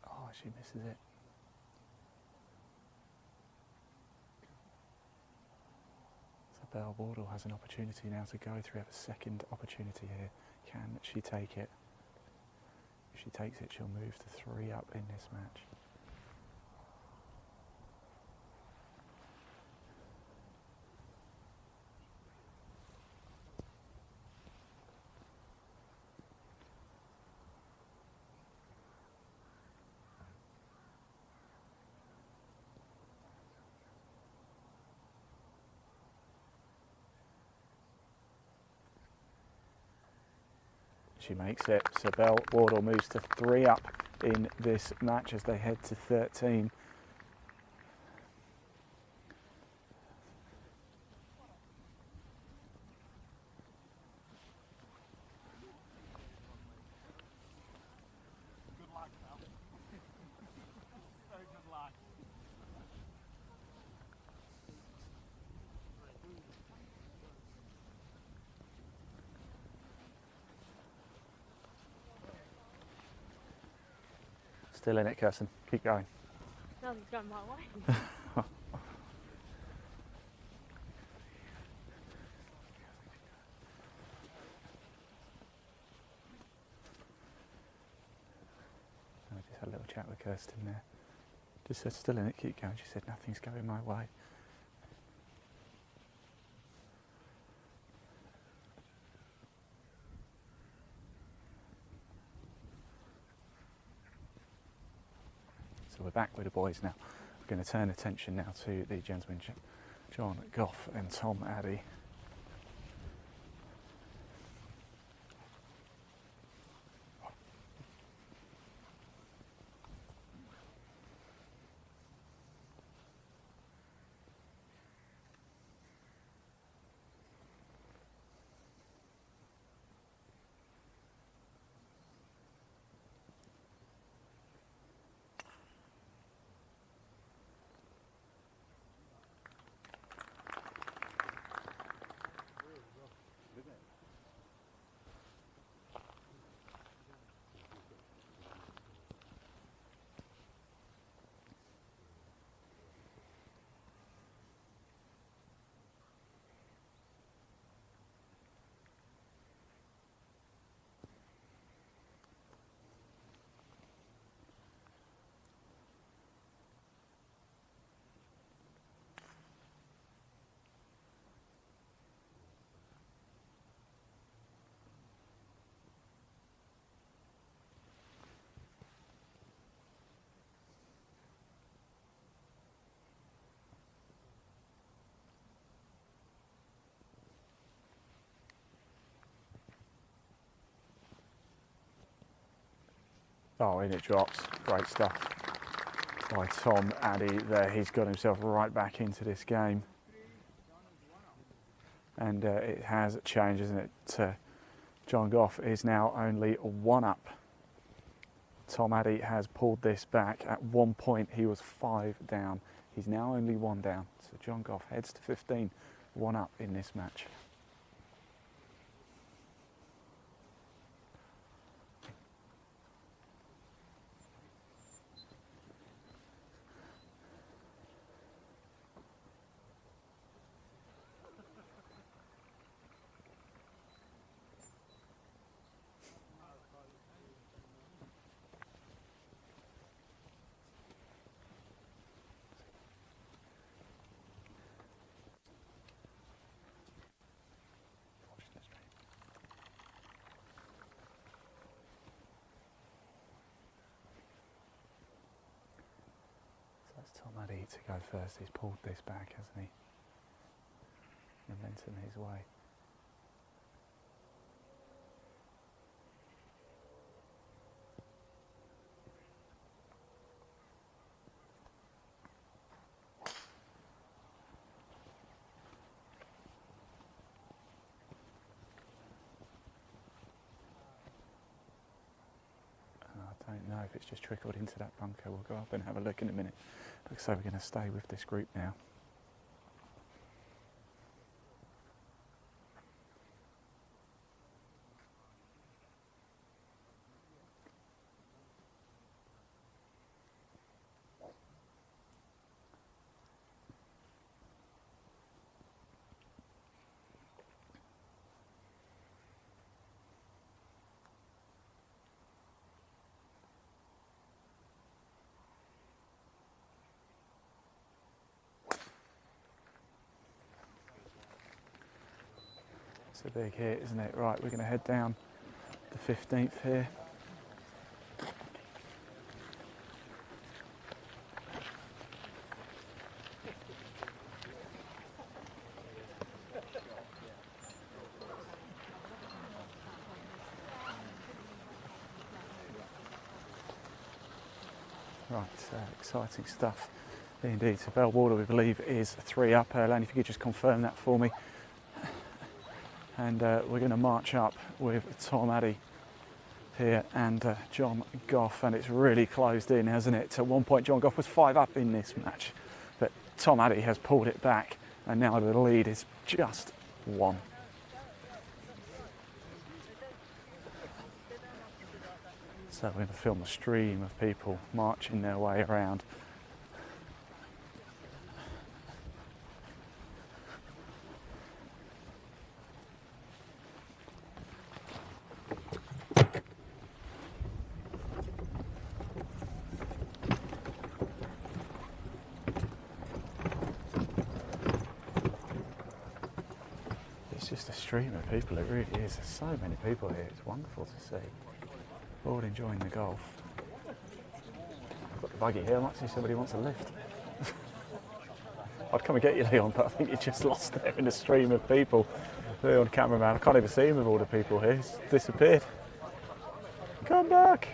Oh, she misses it. So Bell Wardle has an opportunity now to go through. Have a second opportunity here. Can she take it? If she takes it, she'll move to 3 up in this match. She makes it, so Bell Wardle moves to 3 up in this match as they head to 13. Good luck, pal. So good luck. Still in it, Kirsten. Keep going. Nothing's going my way. I just had a little chat with Kirsten there. Just said, still in it, keep going. She said, nothing's going my way. So we're back with the boys now. We're going to turn attention now to the gentlemen, John Gough and Tom Addy. Oh, in it drops. Great stuff by Tom Addy there. He's got himself right back into this game. And it has changed, isn't it? John Gough is now only 1 up. Tom Addy has pulled this back. At one point he was 5 down. He's now only 1 down. So John Gough heads to 15, 1 up in this match. Tom Addy to go first. He's pulled this back, hasn't he? Momentum his way. I don't know if it's just trickled into that bunker. We'll go up and have a look in a minute. Looks like we're going to stay with this group now. It's a big hit, isn't it? Right, we're going to head down the 15th here. Right, exciting stuff indeed. So Bell Wardle, we believe, is 3 up. Lanny, if you could just confirm that for me. And we're going to march up with Tom Addy here and John Gough, and it's really closed in, hasn't it? At one point John Gough was 5 up in this match, but Tom Addy has pulled it back, and now the lead is just 1. So we're going to film a stream of people marching their way around. It's just a stream of people, it really is. There's so many people here, it's wonderful to see. All enjoying the golf. I've got the buggy here, I might see somebody wants a lift. I'd come and get you, Leon, but I think you're just lost there in a stream of people. Leon, cameraman, I can't even see him with all the people here, he's disappeared. Come back!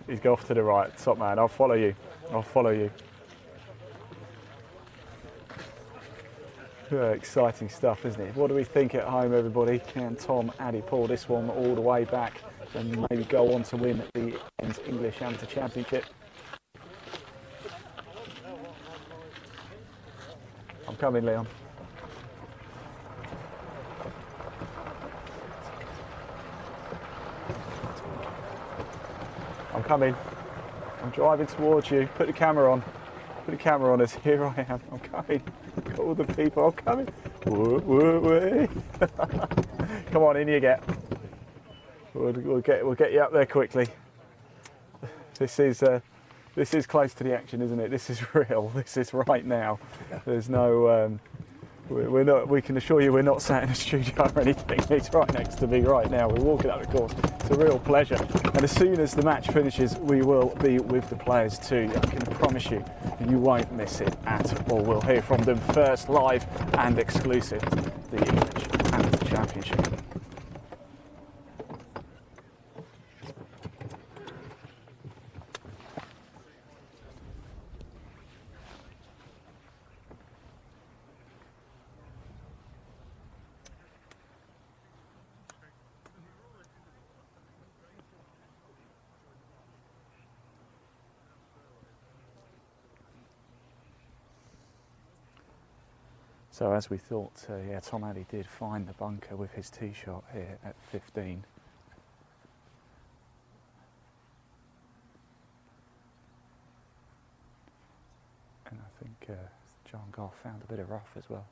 He's off to the right, top man, I'll follow you, I'll follow you. Exciting stuff, isn't it? What do we think at home, everybody? Can Tom Addy pull this one all the way back and maybe go on to win the Men's English Amateur Championship? I'm coming, Leon. I'm coming. I'm driving towards you. Put the camera on. Put the camera on us. Here I am. I'm coming. Got all the people. I'm coming. Woo, woo, woo. Come on, in you get. We'll get you up there quickly. This is close to the action, isn't it? This is real. This is right now. There's no. We're not. We can assure you, we're not sat in a studio or anything. It's right next to me right now. We're walking up the course. It's a real pleasure. And as soon as the match finishes, we will be with the players too. I can promise you, you won't miss it at all. We'll hear from them first, live and exclusive. The English Amateur Championship. So as we thought, yeah, Tom Addy did find the bunker with his tee shot here at 15. And I think John Gough found a bit of rough as well.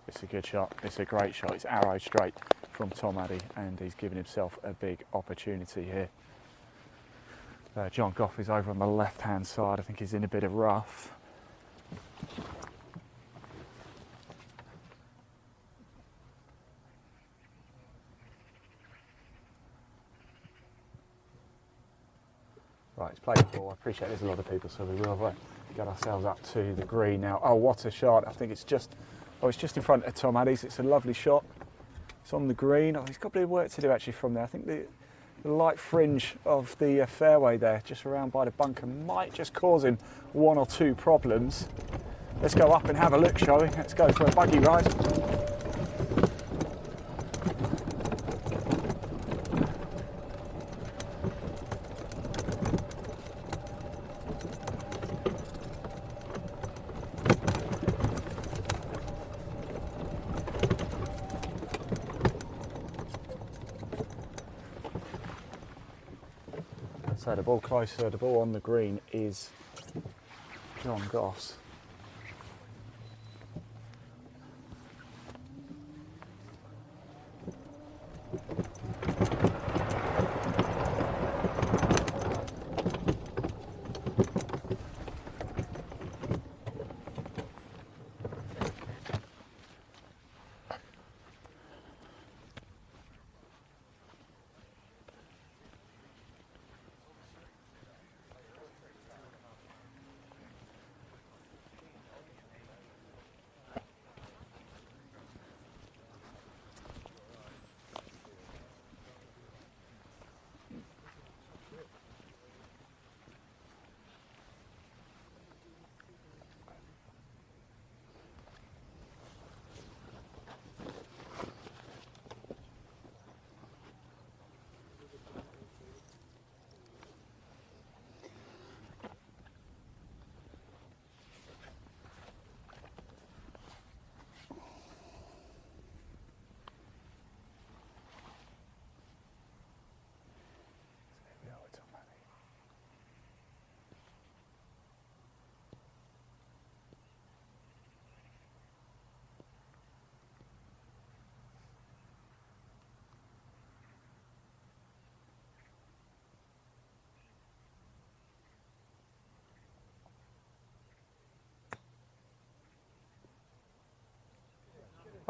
It's a good shot, it's a great shot, it's arrow straight from Tom Addy, and he's given himself a big opportunity here. John Gough is over on the left hand side, I think he's in a bit of rough. Right, it's played the ball. I appreciate there's a lot of people, so we will get ourselves up to the green now. Oh, what a shot. I think it's just in front of Tom Addy's. It's a lovely shot. It's on the green. Oh, he's got a bit of work to do actually from there. I think the light fringe of the fairway there, just around by the bunker, might just cause him one or two problems. Let's go up and have a look, shall we? Let's go for a buggy ride. So the ball closer, the ball on the green is John Gough's.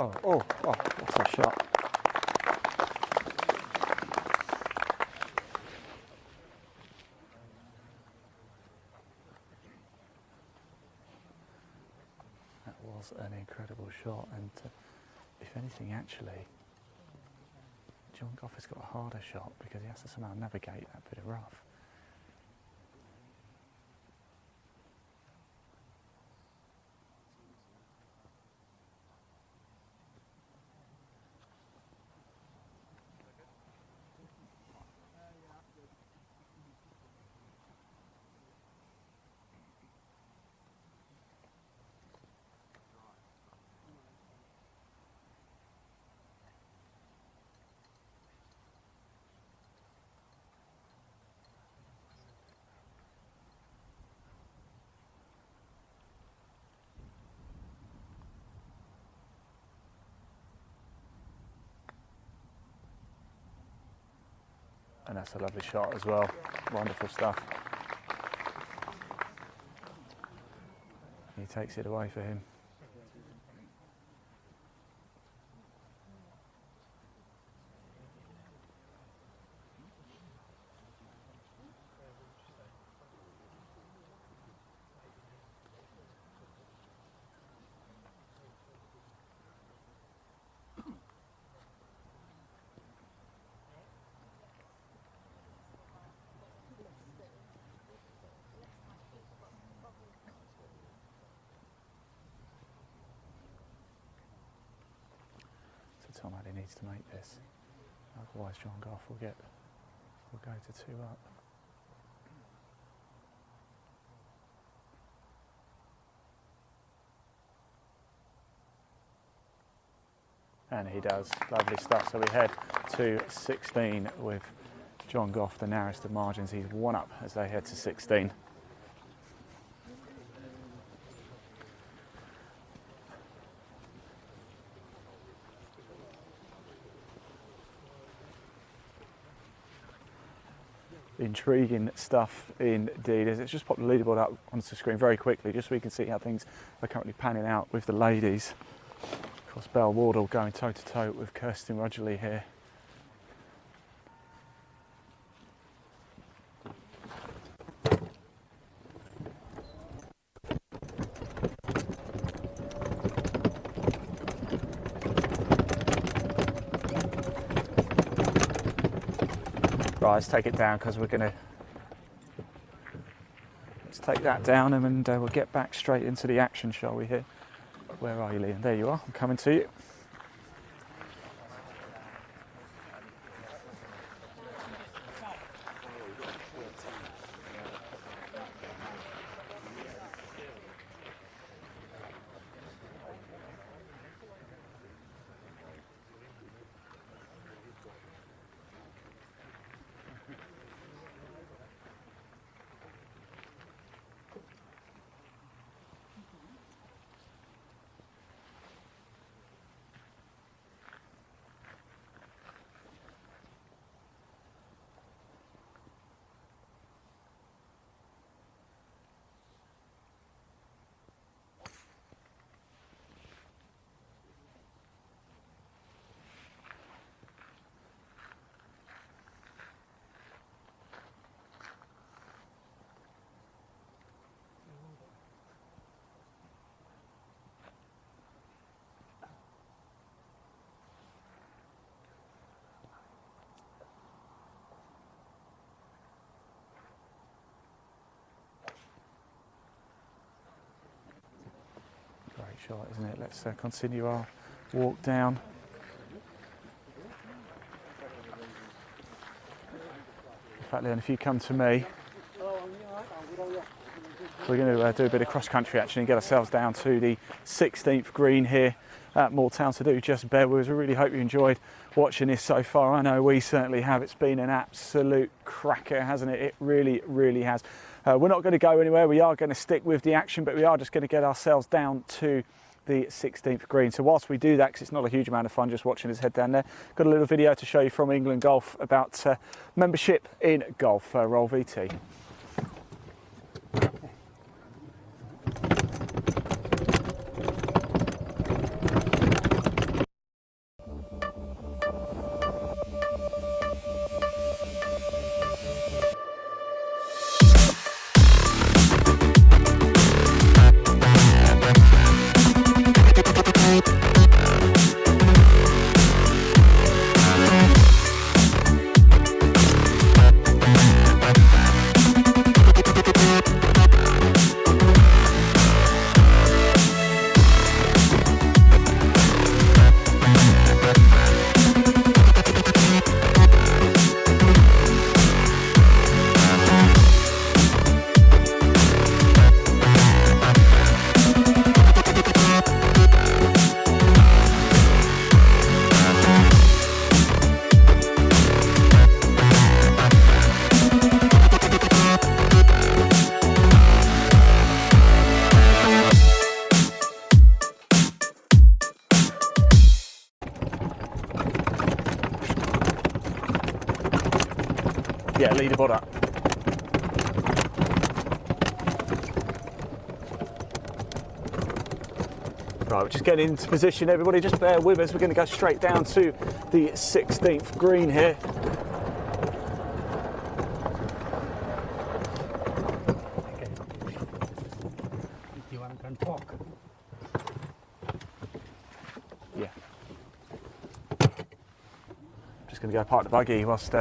Oh, what's a shot. That was an incredible shot, and if anything, actually, John Gough has got a harder shot because he has to somehow navigate that bit of rough. And that's a lovely shot as well. Wonderful stuff. He takes it away for him. Tom Addy needs to make this. Otherwise John Gough will go to 2 up. And he does. Lovely stuff. So we head to 16 with John Gough, the narrowest of margins. He's 1 up as they head to 16. Intriguing stuff indeed. Let's just pop the leaderboard up onto the screen very quickly just so we can see how things are currently panning out with the ladies. Of course, Wardle going toe to toe with Kirsten Rudgeley here. Right, let's take it down because we're going to... Let's take that down and we'll get back straight into the action, shall we here? Where are you, Liam? There you are. I'm coming to you. Shot, isn't it? Let's continue our walk down. In fact, Leon, if you come to me, we're going to do a bit of cross country action and get ourselves down to the 16th green here at Moortown. To do just bear with us. We really hope you enjoyed watching this so far. I know we certainly have. It's been an absolute cracker, hasn't it? It really, really has. We're not going to go anywhere. We are going to stick with the action, but we are just going to get ourselves down to the 16th green. So whilst we do that, because it's not a huge amount of fun just watching us head down there, got a little video to show you from England Golf about membership in golf. Roll VT. Yeah, leaderboard up. Right, we're just getting into position, everybody, just bear with us. We're going to go straight down to the 16th green here. You want to talk? Yeah. Just going to go park the buggy whilst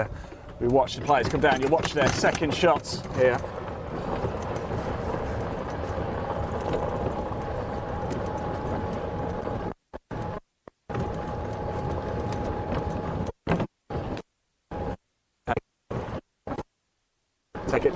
we watch the players come down. You watch their second shots here. Take it.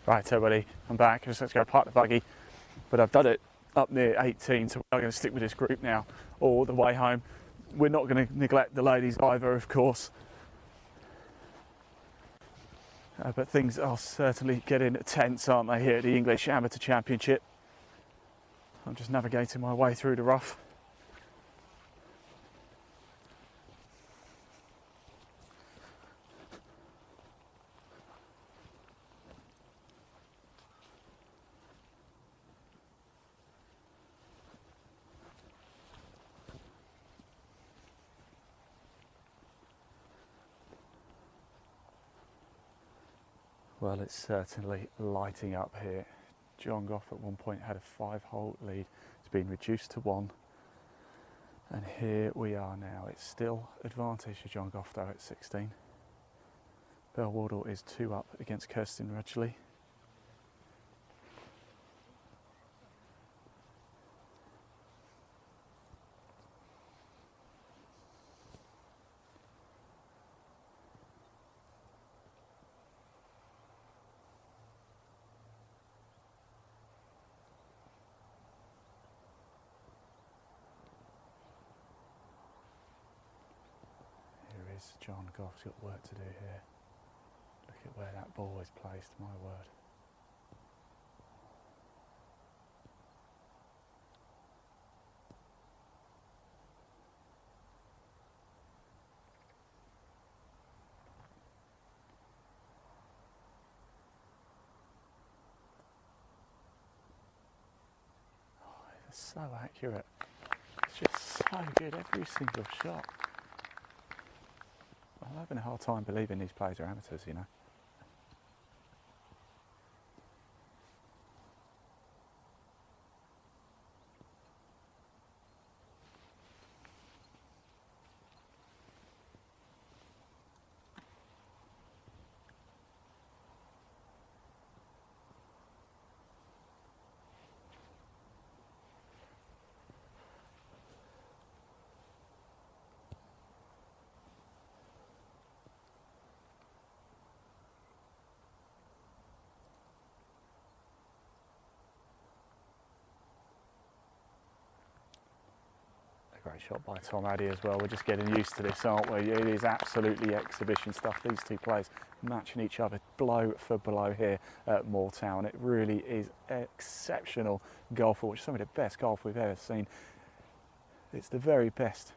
Right, everybody, I'm back. Just let's go park the buggy. But I've done it up near 18, so we're going to stick with this group now all the way home. We're not going to neglect the ladies either, of course. But things are certainly getting tense, aren't they, here at the English Amateur Championship. I'm just navigating my way through the rough. Well, it's certainly lighting up here. John Gough at one point had a 5-hole lead. It's been reduced to 1. And here we are now. It's still advantage for John Gough though at 16. Wardle is 2 up against Kirsten Rudgeley. John Gough's got work to do here. Look at where that ball is placed, my word. Oh, it's so accurate. It's just so good, every single shot. I'm having a hard time believing these players are amateurs, you know. Great shot by Tom Addy as well. We're just getting used to this, aren't we? It is absolutely exhibition stuff. These two players matching each other blow for blow here at Moortown. It really is exceptional golf, which is some of the best golf we've ever seen. It's the very best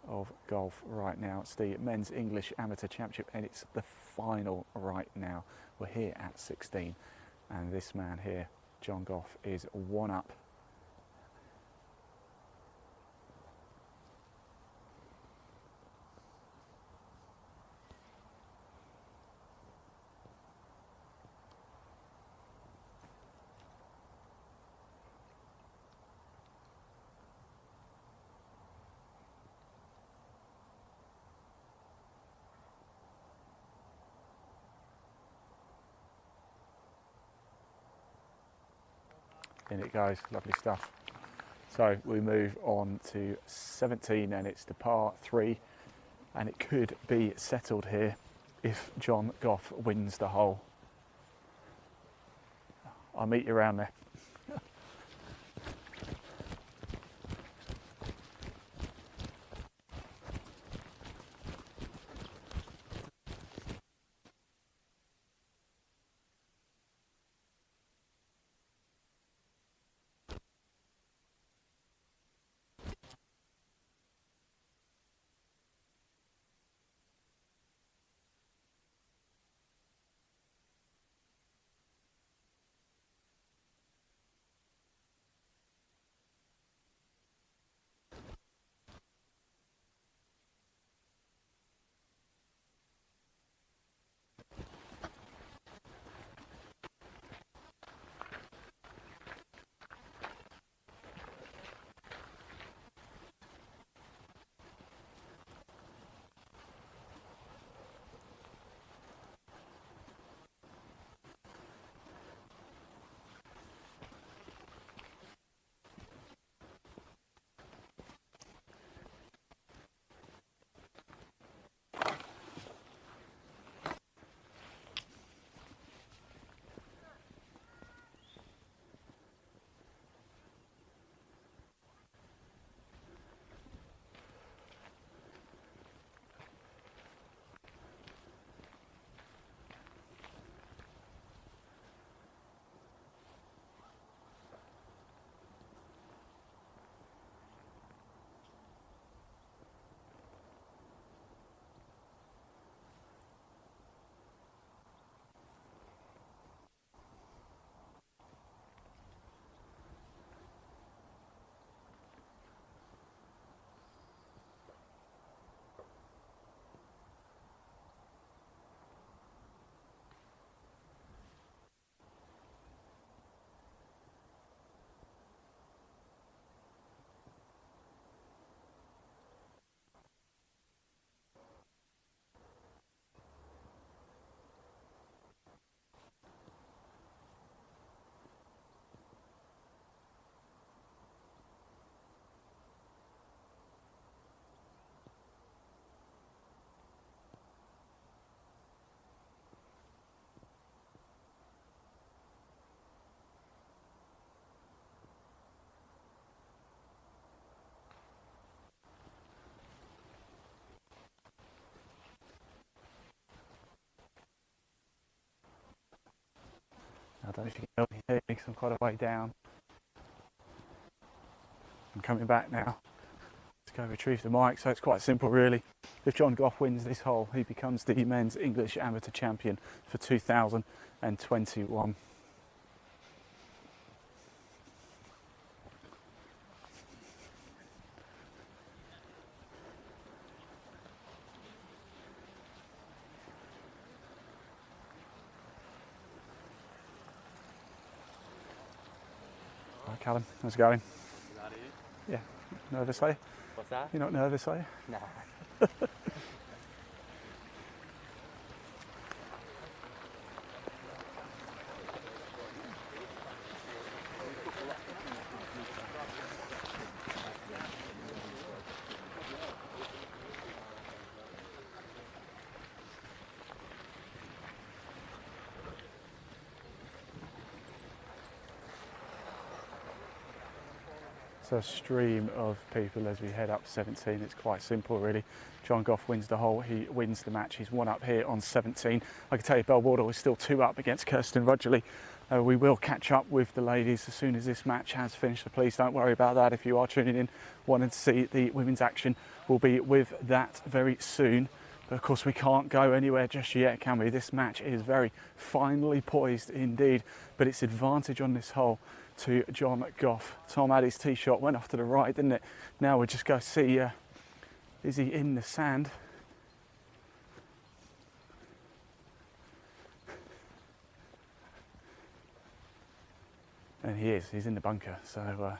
of golf right now. It's the Men's English Amateur Championship and it's the final right now. We're here at 16 and this man here, John Gough, is one up. In it goes, lovely stuff. So we move on to 17 and it's the par 3 and it could be settled here if John Gough wins the hole. I'll meet you around there. I don't know if you can help me here because I'm quite a way down. I'm coming back now. Let's go retrieve the mic. So it's quite simple really. If John Gough wins this hole, he becomes the Men's English Amateur Champion for 2021. Hi Callum, how's it going? Yeah, nervous are you? What's that? You're not nervous are you? Nah. a stream of people as we head up 17. It's quite simple, really. John Gough wins the hole. He wins the match. He's one up here on 17. I can tell you, Wardle is still 2 up against Kirsten Rudgeley. We will catch up with the ladies as soon as this match has finished. So please don't worry about that. If you are tuning in, wanting to see the women's action, we'll be with that very soon. But of course, we can't go anywhere just yet, can we? This match is very finely poised indeed, but it's advantage on this hole to John Gough. Tom Addy's tee shot went off to the right, didn't it? Now we'll just go see, is he in the sand? And he is, he's in the bunker, so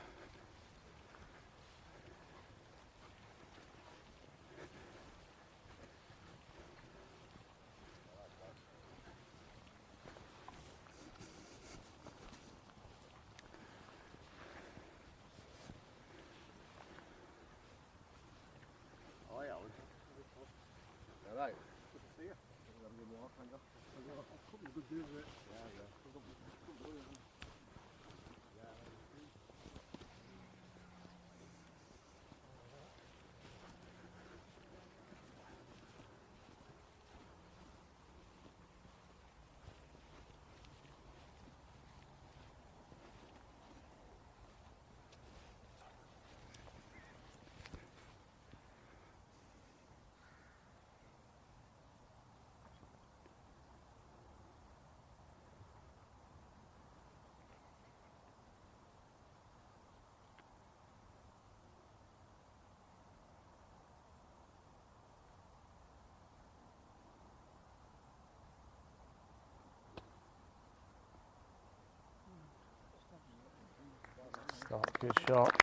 good shot.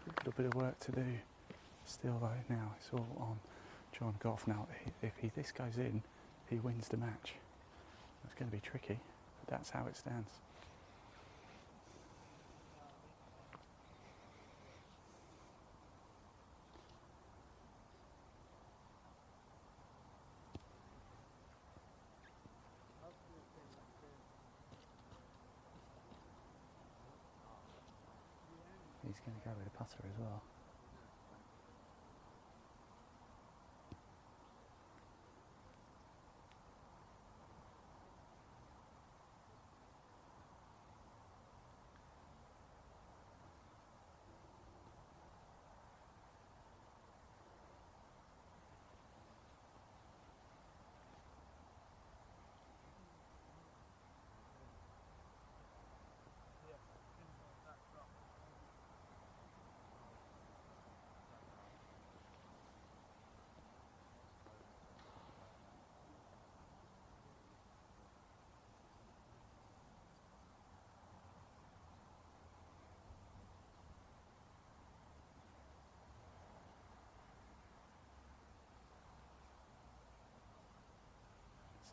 A little bit of work to do still though. Now it's all on John Gough. Now if this goes in, he wins the match. It's going to be tricky, but that's how it stands. He's going to go with a putter as well.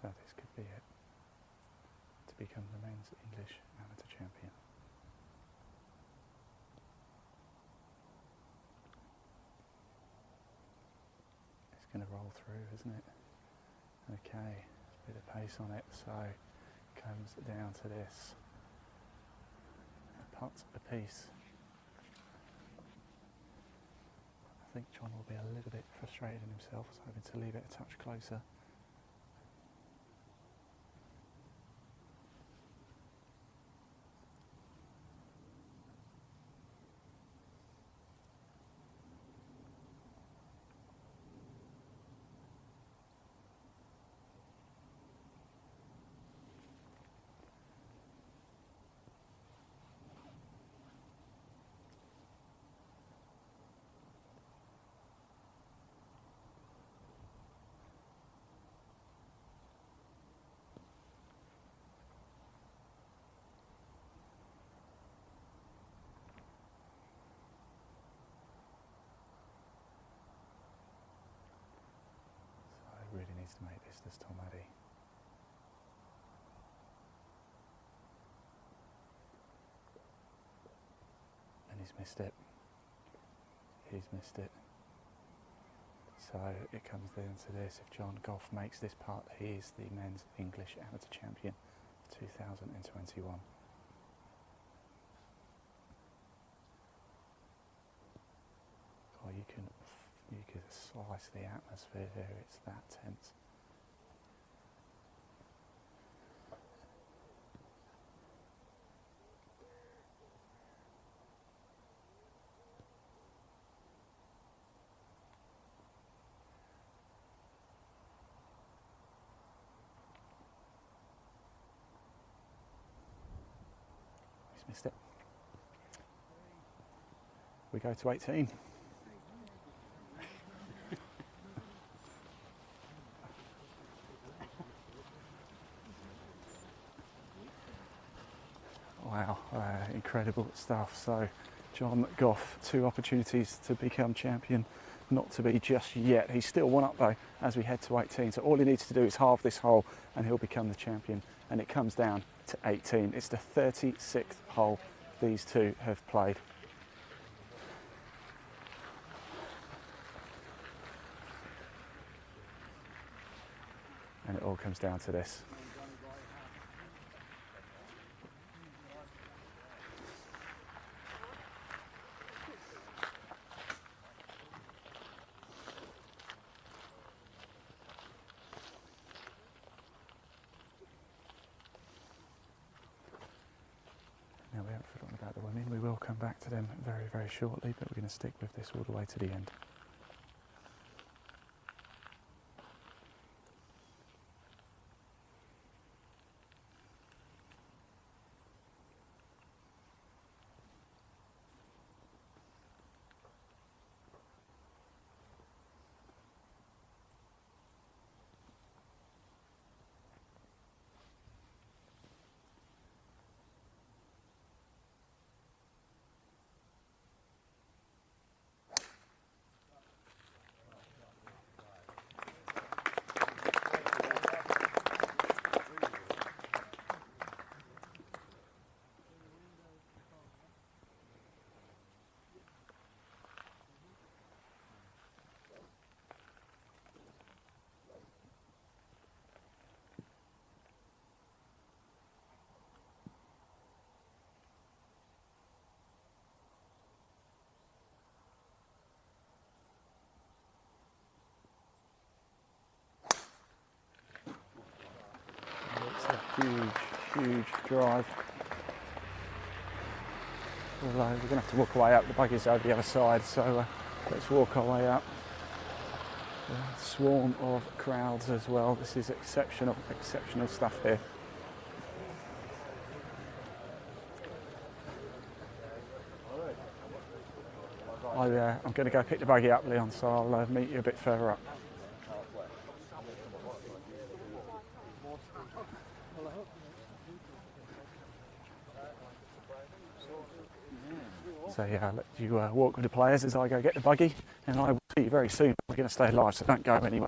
So this could be it, to become the men's English amateur champion. It's going to roll through, isn't it? Okay, a bit of pace on it, so it comes down to this. A putt apiece. I think John will be a little bit frustrated in himself, was hoping to leave it a touch closer. Really needs to make this Tom Addy. And he's missed it. He's missed it. So it comes down to this. If John Gough makes this putt, he is the men's English amateur champion 2021. Oh, you can slice the atmosphere here. It's that tense. He's missed it. We go to 18. Wow, incredible stuff. So John Gough, 2 opportunities to become champion, not to be just yet. He's still 1 up though as we head to 18. So all he needs to do is halve this hole and he'll become the champion. And it comes down to 18. It's the 36th hole these 2 have played. And it all comes down to this. Now, we haven't forgotten about the women. We will come back to them very, very shortly, but we're going to stick with this all the way to the end. It's a huge, huge drive. Although we're going to have to walk our way up. The buggy's over the other side, so let's walk our way up. A swarm of crowds as well. This is exceptional, exceptional stuff here. I'm going to go pick the buggy up, Leon, so I'll meet you a bit further up. So yeah, I'll let you walk with the players as I go get the buggy, and I will see you very soon. We're going to stay live, so don't go anywhere.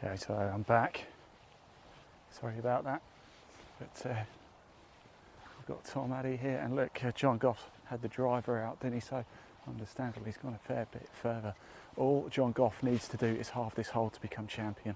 Okay, so I'm back. Sorry about that. But we've got Tom Addy here, and look, John Gough had the driver out, didn't he? So understandably he's gone a fair bit further. All John Gough needs to do is halve this hole to become champion.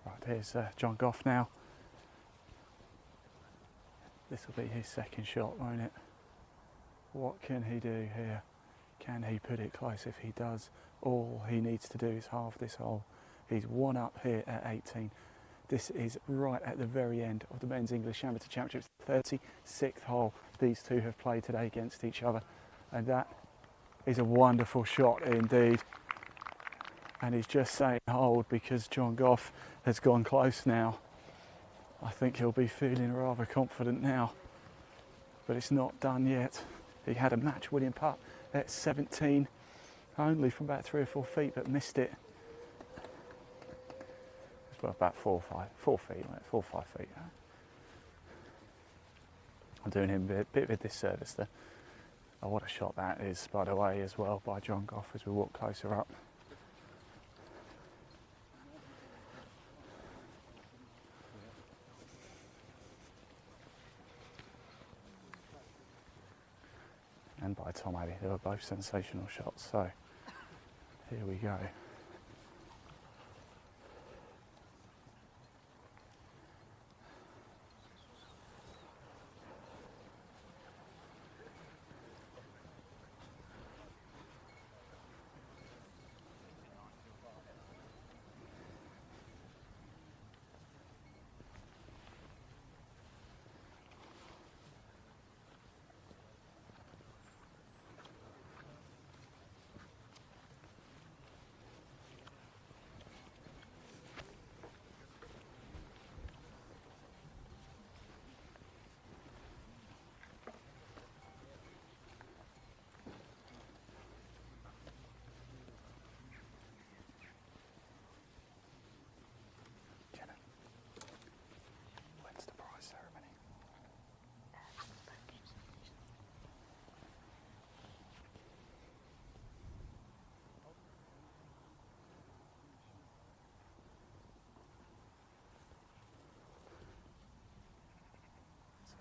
Right, here's John Gough now. This will be his second shot, won't it? What can he do here? Can he put it close? If he does, all he needs to do is halve this hole. He's one up here at 18. This is right at the very end of the Men's English Amateur Championships, 36th hole these two have played today against each other. And that is a wonderful shot indeed. And he's just saying hold because John Gough has gone close now. I think he'll be feeling rather confident now, but it's not done yet. He had a match-winning putt at 17, only from about 3 or 4 feet, but missed it. It's about 4 or 5 feet. I'm doing him a bit of a disservice there. Oh, what a shot that is, by the way, as well, by John Gough as we walk closer up. And by Tom Addy. They were both sensational shots. So here we go.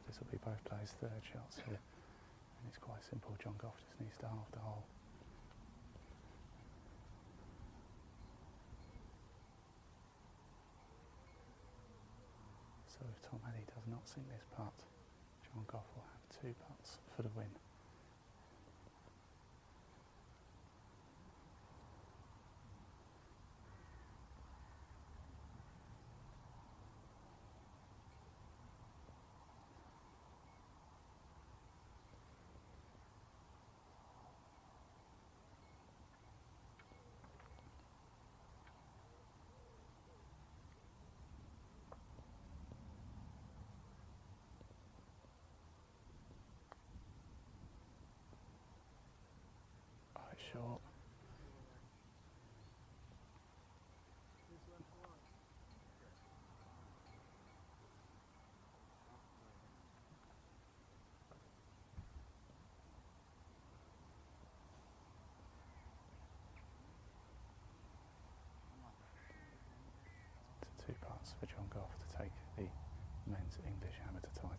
This will be both players' third shots here, and it's quite simple. John Gough just needs to halve the hole. So if Tom Addy does not sink this putt, John Gough will have 2 putts for the win. Short. chance for John Gough to take the men's English amateur title.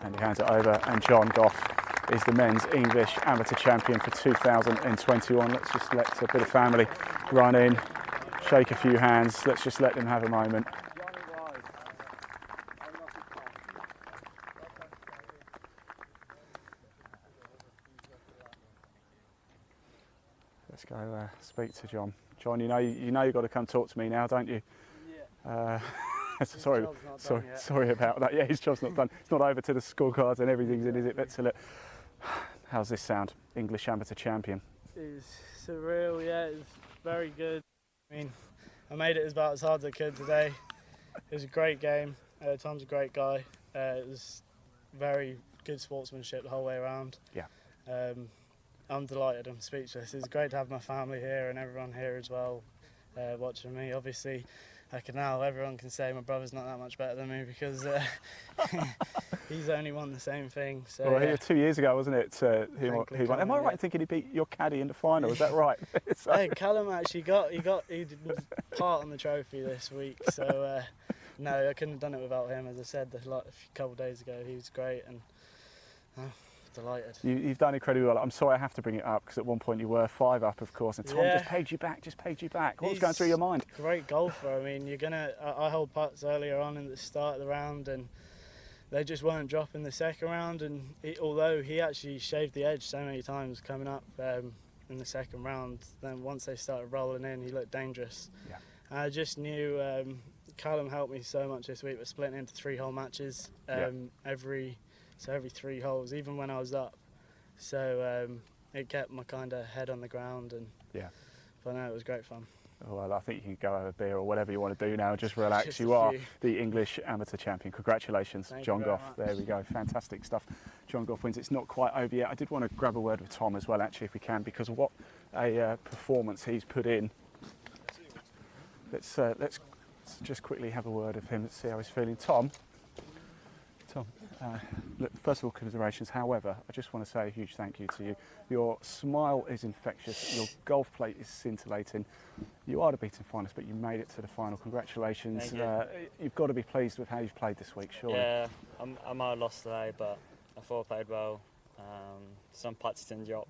And he hands it over, and John Gough is the men's English amateur champion for 2021. Let's just let a bit of family run in, shake a few hands. Let's just let them have a moment. Let's go speak to John. John, you know you've got to come talk to me now, don't you? Yeah. Sorry about that. Yeah, his job's not done. It's not over to the scorecards and everything's in, is it? Let's look. How's this sound? English amateur champion. It's surreal, yeah, it's very good. I mean, I made it about as hard as I could today. It was a great game. Tom's a great guy. It was very good sportsmanship the whole way around. Yeah. I'm delighted, I'm speechless. It's great to have my family here and everyone here as well watching me. Obviously, everyone can say my brother's not that much better than me because he's only won the same thing. So, well, 2 years ago, wasn't it? He won. Am I right in thinking he beat your caddy in the final? Is that right? Hey, Callum actually he did part on the trophy this week. So no, I couldn't have done it without him. As I said a couple of days ago, he was great and delighted. You've done incredibly well. I'm sorry I have to bring it up because at one point you were 5 up, of course, and Tom just paid you back. What was going through your mind? Great golfer. I mean, I hold putts earlier on in the start of the round and they just weren't dropping the second round, and although he actually shaved the edge so many times coming up in the second round, then once they started rolling in, he looked dangerous. Yeah. I just knew Callum helped me so much this week. We're splitting into 3-hole matches every 3 holes, even when I was up. So it kept my kind of head on the ground, and but no, it was great fun. Well, I think you can go have a beer or whatever you want to do now. Just relax. Just you are the English amateur champion. Congratulations, Thank John you very Gough. much. There we go. Fantastic stuff. John Gough wins. It's not quite over yet. I did want to grab a word with Tom as well, actually, if we can, because of what a performance he's put in. Let's just quickly have a word of him. Let's see how he's feeling. Tom, look, first of all, commiserations. However, I just want to say a huge thank you to you. Your smile is infectious. Your golf play is scintillating. You are the beaten finalist, but you made it to the final. Congratulations. You've got to be pleased with how you've played this week, surely. Yeah, I might have lost today, but I thought I played well. Some putts didn't drop,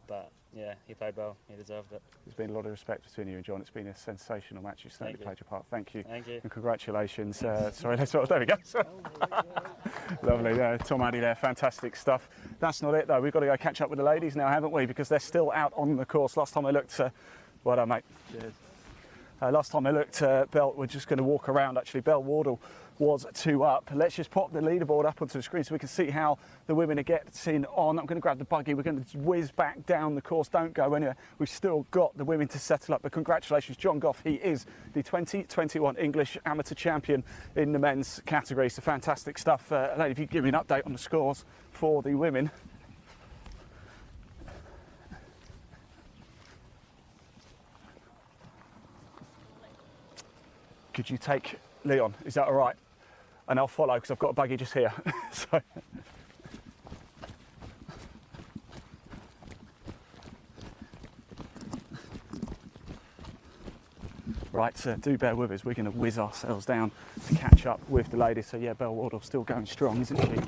but yeah, he played well. He deserved it. There's been a lot of respect between you and John. It's been a sensational match. You've certainly played your part. Thank you. Thank you. And congratulations. Sorry, there we go. Lovely. Tom, Addy there. Fantastic stuff. That's not it, though. We've got to go catch up with the ladies now, haven't we? Because they're still out on the course. Last time I looked, well done, mate. Cheers. Last time I looked, Bell, we're just going to walk around, actually. Bell Wardle was 2 up. Let's just pop the leaderboard up onto the screen so we can see how the women are getting on. I'm going to grab the buggy. We're going to whiz back down the course. Don't go anywhere. We've still got the women to settle up. But congratulations, John Gough. He is the 2021 English Amateur Champion in the men's category. So fantastic stuff. Lady, if you could give me an update on the scores for the women. Could you take Leon? Is that all right? And I'll follow because I've got a buggy just here. So. Right, so do bear with us. We're going to whiz ourselves down to catch up with the ladies. So yeah, Belle Wardle's still going strong, isn't she?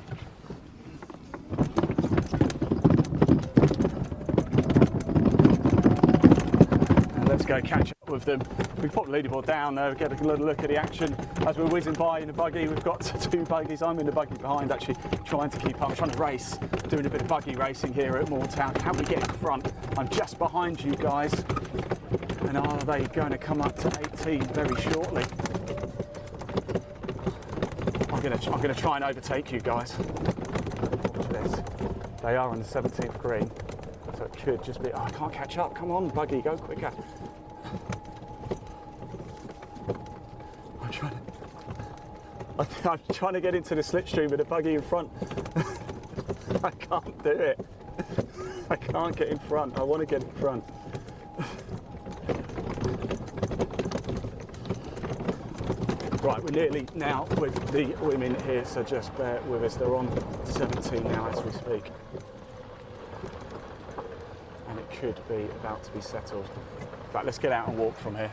Let's go catch up with them. We pop the leaderboard down there, get a little look at the action as we're whizzing by in the buggy. We've got 2 buggies. I'm in the buggy behind, actually trying to keep up, trying to race, doing a bit of buggy racing here at Moortown. Can we get in front? I'm just behind you guys. And are they going to come up to 18 very shortly? I'm going to try and overtake you guys. Watch this. They are on the 17th green. So it could just be, oh, I can't catch up. Come on, buggy, go quicker. I'm trying to get into the slipstream with the buggy in front. I can't do it. I can't get in front. I want to get in front. Right, we're nearly now with the women here, so just bear with us. They're on 17 now as we speak. And it could be about to be settled. In fact, let's get out and walk from here.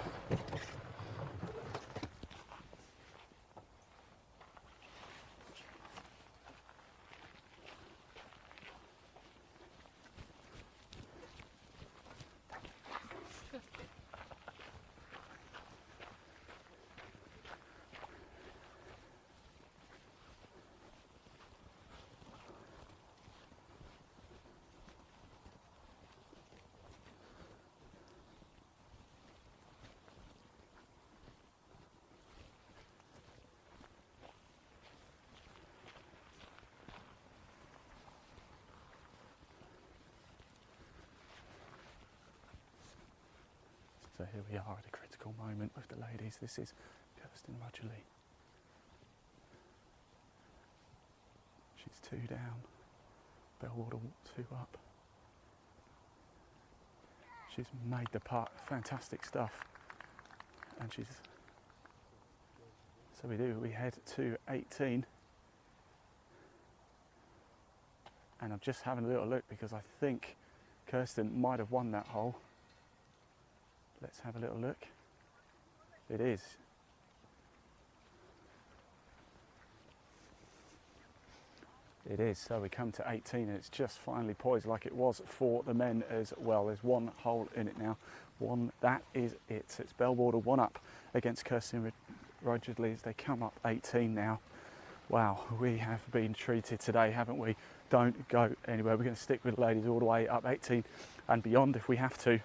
So here we are at a critical moment with the ladies. This is Kirsten Rudgeley. She's 2 down. Wardle 2 up. She's made the putt. Fantastic stuff. And she's... So we head to 18. And I'm just having a little look because I think Kirsten might have won that hole. Let's have a little look. It is. It is. So we come to 18 and it's just finally poised like it was for the men as well. There's 1 hole in it now. That is it. It's Wardle 1 up against Kirsten Rudgeley as they come up 18 now. Wow, we have been treated today, haven't we? Don't go anywhere. We're going to stick with the ladies all the way up 18 and beyond if we have to.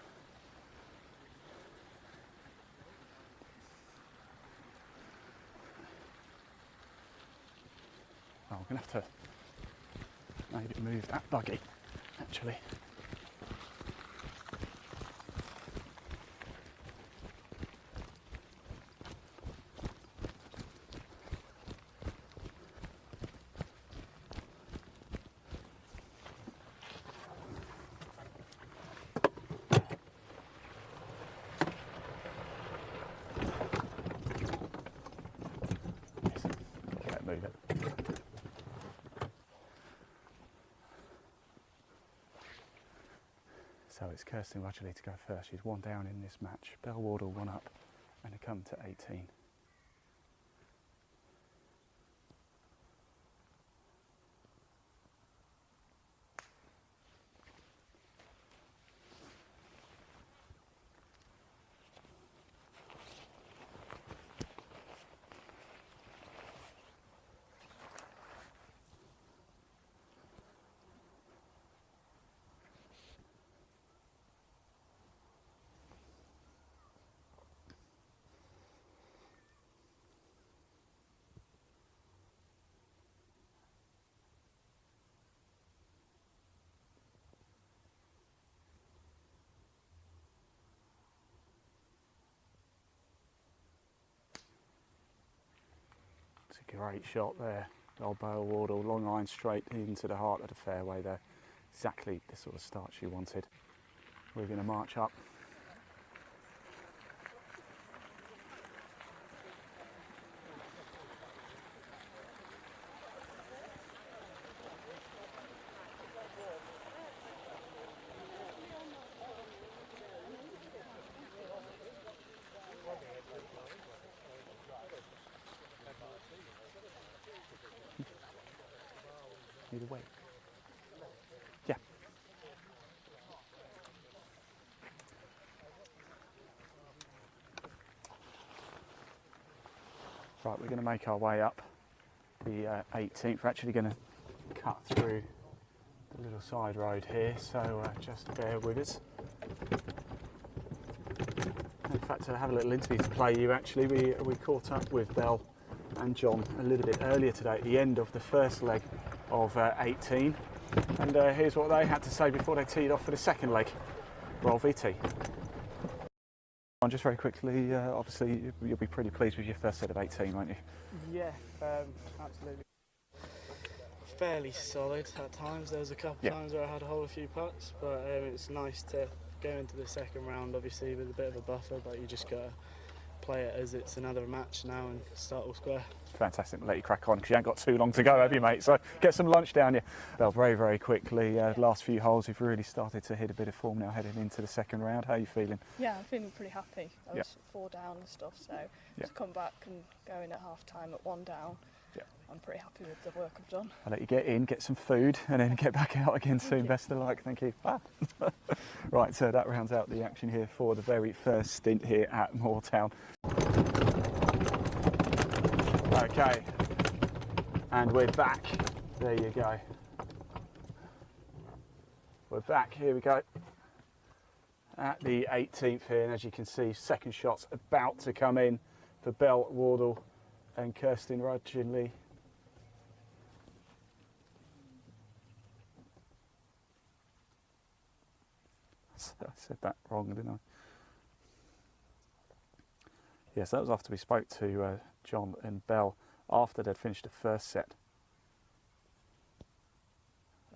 Oh, I'm going to have to maybe move that buggy, actually. Yes, move it. So it's Kirsten Rudgeley to go first. She's 1 down in this match. Wardle 1 up and a come to 18. Great shot there, old Wardle, long iron straight into the heart of the fairway there. Exactly the sort of start she wanted. We're going to march up. Need a wait. Yeah. Right, we're going to make our way up the 18th. We're actually going to cut through the little side road here, so just bear with us. In fact, to have a little interview to play you, actually, we caught up with Belle and John a little bit earlier today at the end of the first leg of 18, and here's what they had to say before they teed off for the second leg. Roll VT. Just very quickly, obviously you'll be pretty pleased with your first set of 18, won't you? Yeah, absolutely. Fairly solid at times. There was a couple times where I had to hold a few putts, but it's nice to go into the second round, obviously with a bit of a buffer, but you just got to play it as it's another match now and start all square. Fantastic. We'll let you crack on because you ain't got too long to go, have you, mate? So get some lunch down you. Well, very, very quickly, last few holes, you've really started to hit a bit of form now heading into the second round. How are you feeling? Yeah, I'm feeling pretty happy. I was 4 down and stuff, so to come back and go in at half time at 1 down, I'm pretty happy with the work I've done. I'll let you get in, get some food, and then get back out again soon. Best of luck. Thank you. Right, so that rounds out the action here for the very first stint here at Moortown. Okay, and we're back. There you go. We're back. Here we go. At the 18th here, and as you can see, second shot's about to come in for Belle, Wardle and Kirsten Rudgeley. I said that wrong, didn't I? Yes, that was after we spoke to John and Belle after they'd finished the first set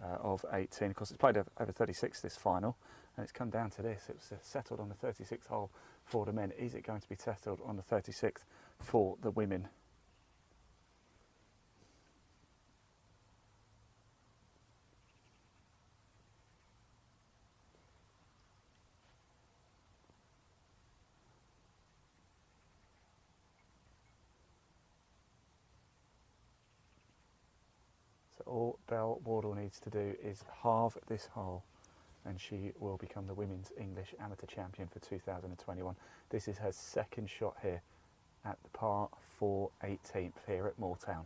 of 18. Of course, it's played over 36 this final, and it's come down to this. It was settled on the 36th hole for the men. Is it going to be settled on the 36th for the women? All Belle Wardle needs to do is halve this hole and she will become the Women's English Amateur Champion for 2021. This is her second shot here at the par 4 18th here at Moortown.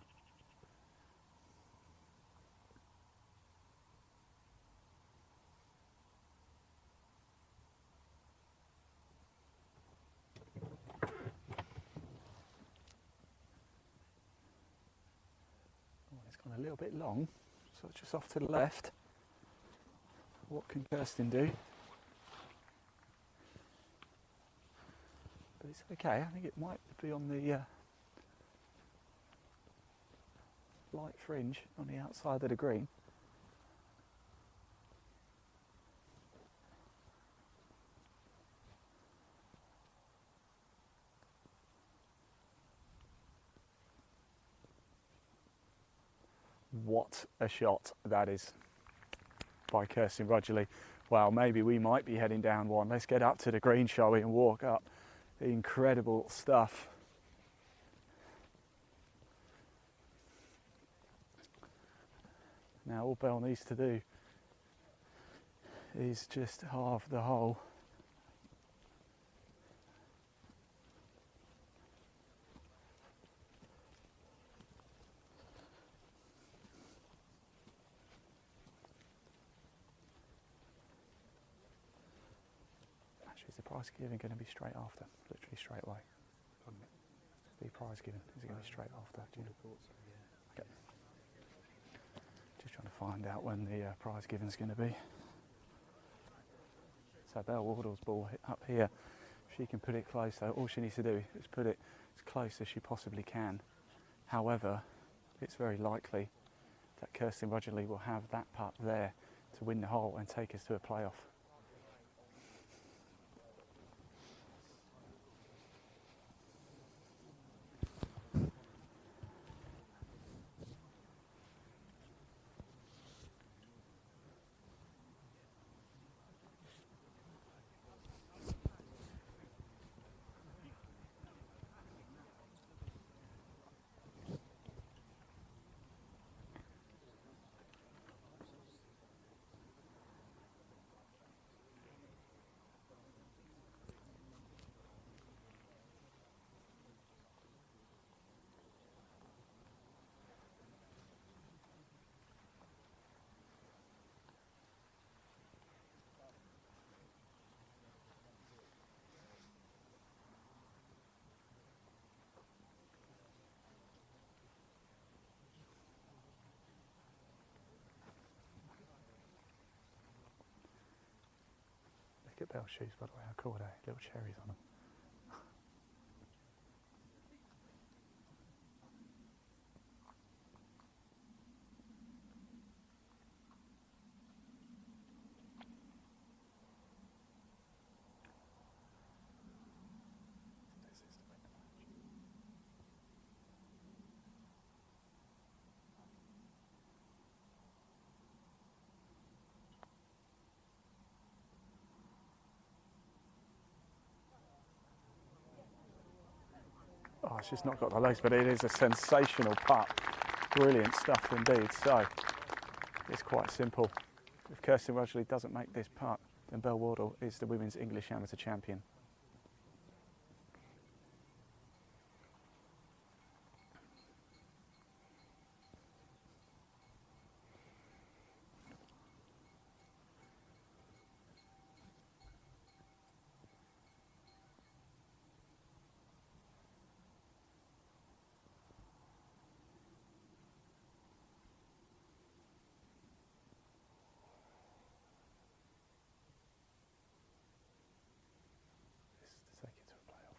A little bit long, so it's just off to the left. What can Kirsten do? But it's okay. I think it might be on the light fringe on the outside of the green. What a shot that is by Kirsten Rudgeley. Well, maybe we might be heading down one. Let's get up to the green, shall we, and walk up. Incredible stuff. Now all Belle needs to do is just halve the hole. Is the prize giving going to be straight after? Literally straight away. The prize giving, is it going to be straight after? Do you know? Okay. Just trying to find out when the prize giving is going to be. So Belle Wardle's ball up here. She can put it close, so all she needs to do is put it as close as she possibly can. However, it's very likely that Kirsten Rudgeley will have that putt there to win the hole and take us to a playoff. Look at Belle's shoes, by the way, how cool are they? Little cherries on them. Oh, it's just not got the legs, but it is a sensational putt. Brilliant stuff indeed. So it's quite simple. If Kirsten Rudgeley doesn't make this putt, then Belle Wardle is the Women's English Amateur Champion. To take it to a playoff.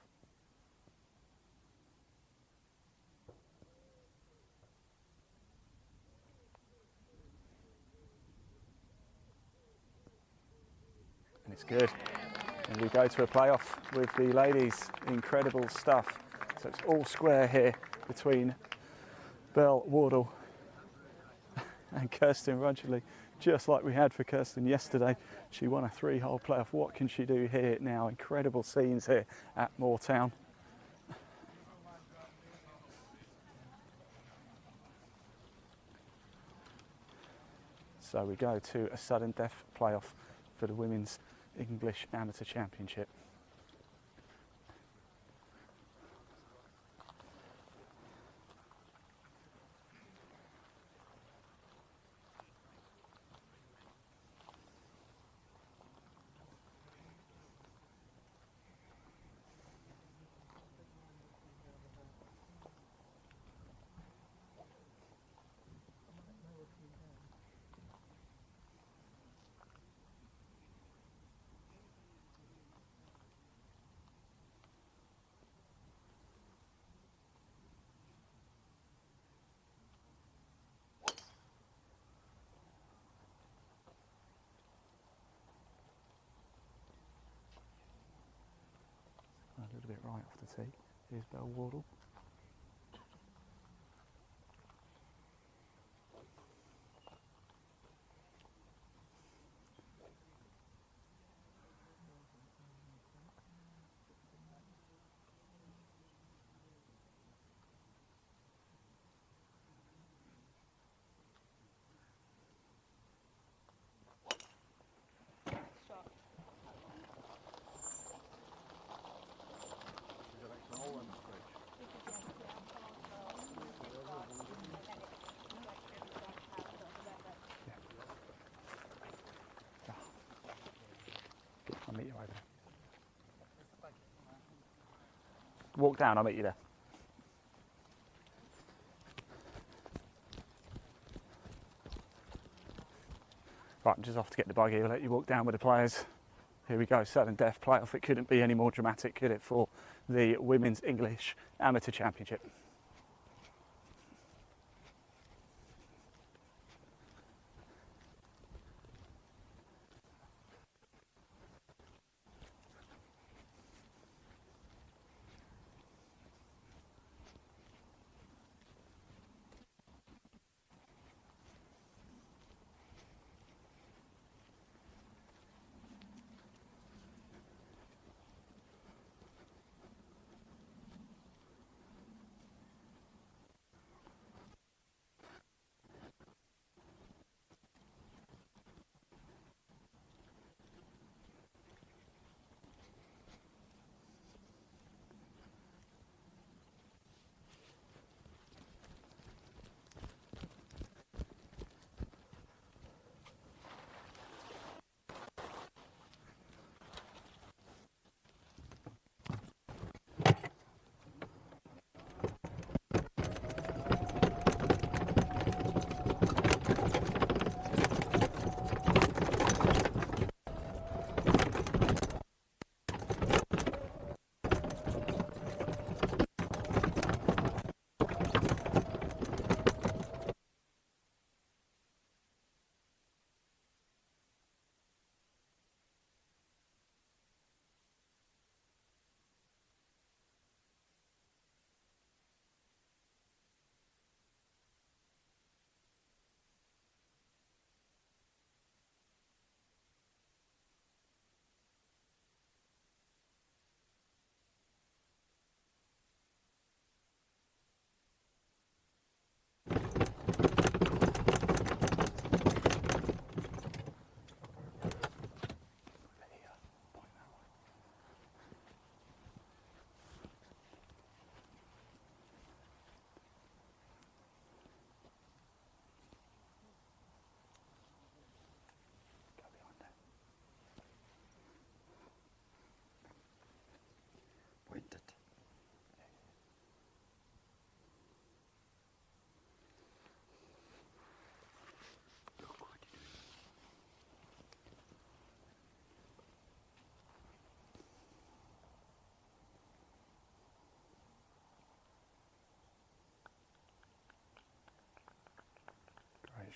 And it's good. And we go to a playoff with the ladies. Incredible stuff. So it's all square here between Belle Wardle and Kirsten Rudgeley, just like we had for Kirsten yesterday. She won a 3-hole playoff. What can she do here now? Incredible scenes here at Moortown. So we go to a sudden death playoff for the Women's English Amateur Championship. A little bit right off the tee. Here's Belle Wardle. I'll meet you over there. Walk down, I'll meet you there. Right, I'm just off to get the buggy. I'll let you walk down with the players. Here we go, sudden death playoff. It couldn't be any more dramatic, could it, for the Women's English Amateur Championship.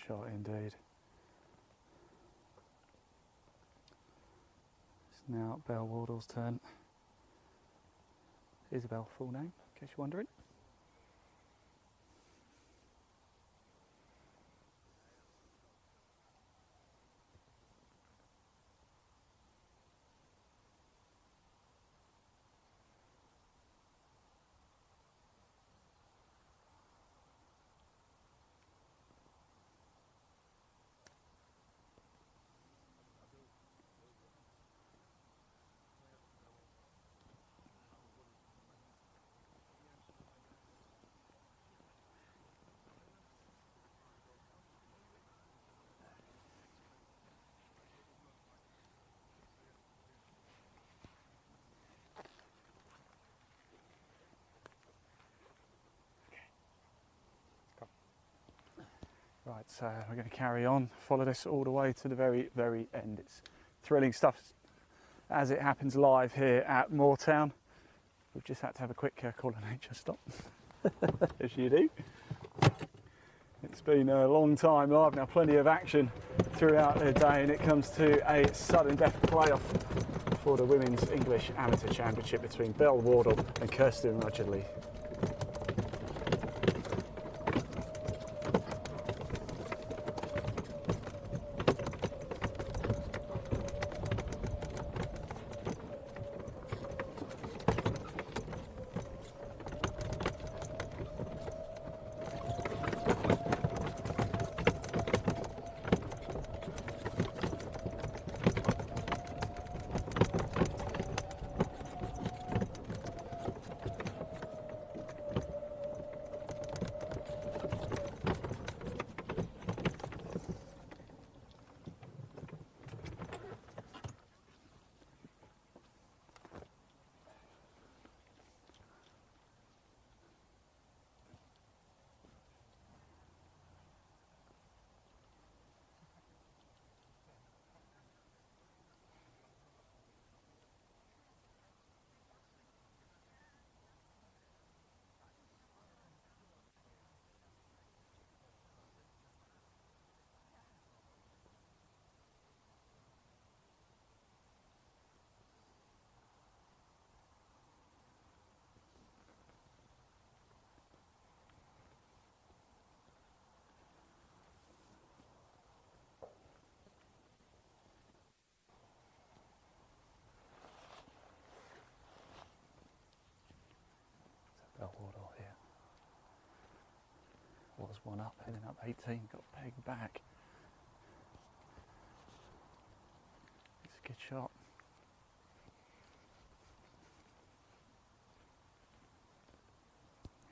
shot indeed. It's now Belle Wardle's turn. Isabel, full name, in case you're wondering. Right, so we're going to carry on, follow this all the way to the very, very end. It's thrilling stuff as it happens live here at Moortown. We've just had to have a quick call of nature stop, as you do. It's been a long time live now, plenty of action throughout the day, and it comes to a sudden death playoff for the Women's English Amateur Championship between Belle Wardle and Kirsten Rudgeley. Wardle here. Was one up, heading up 18, got pegged back. It's a good shot.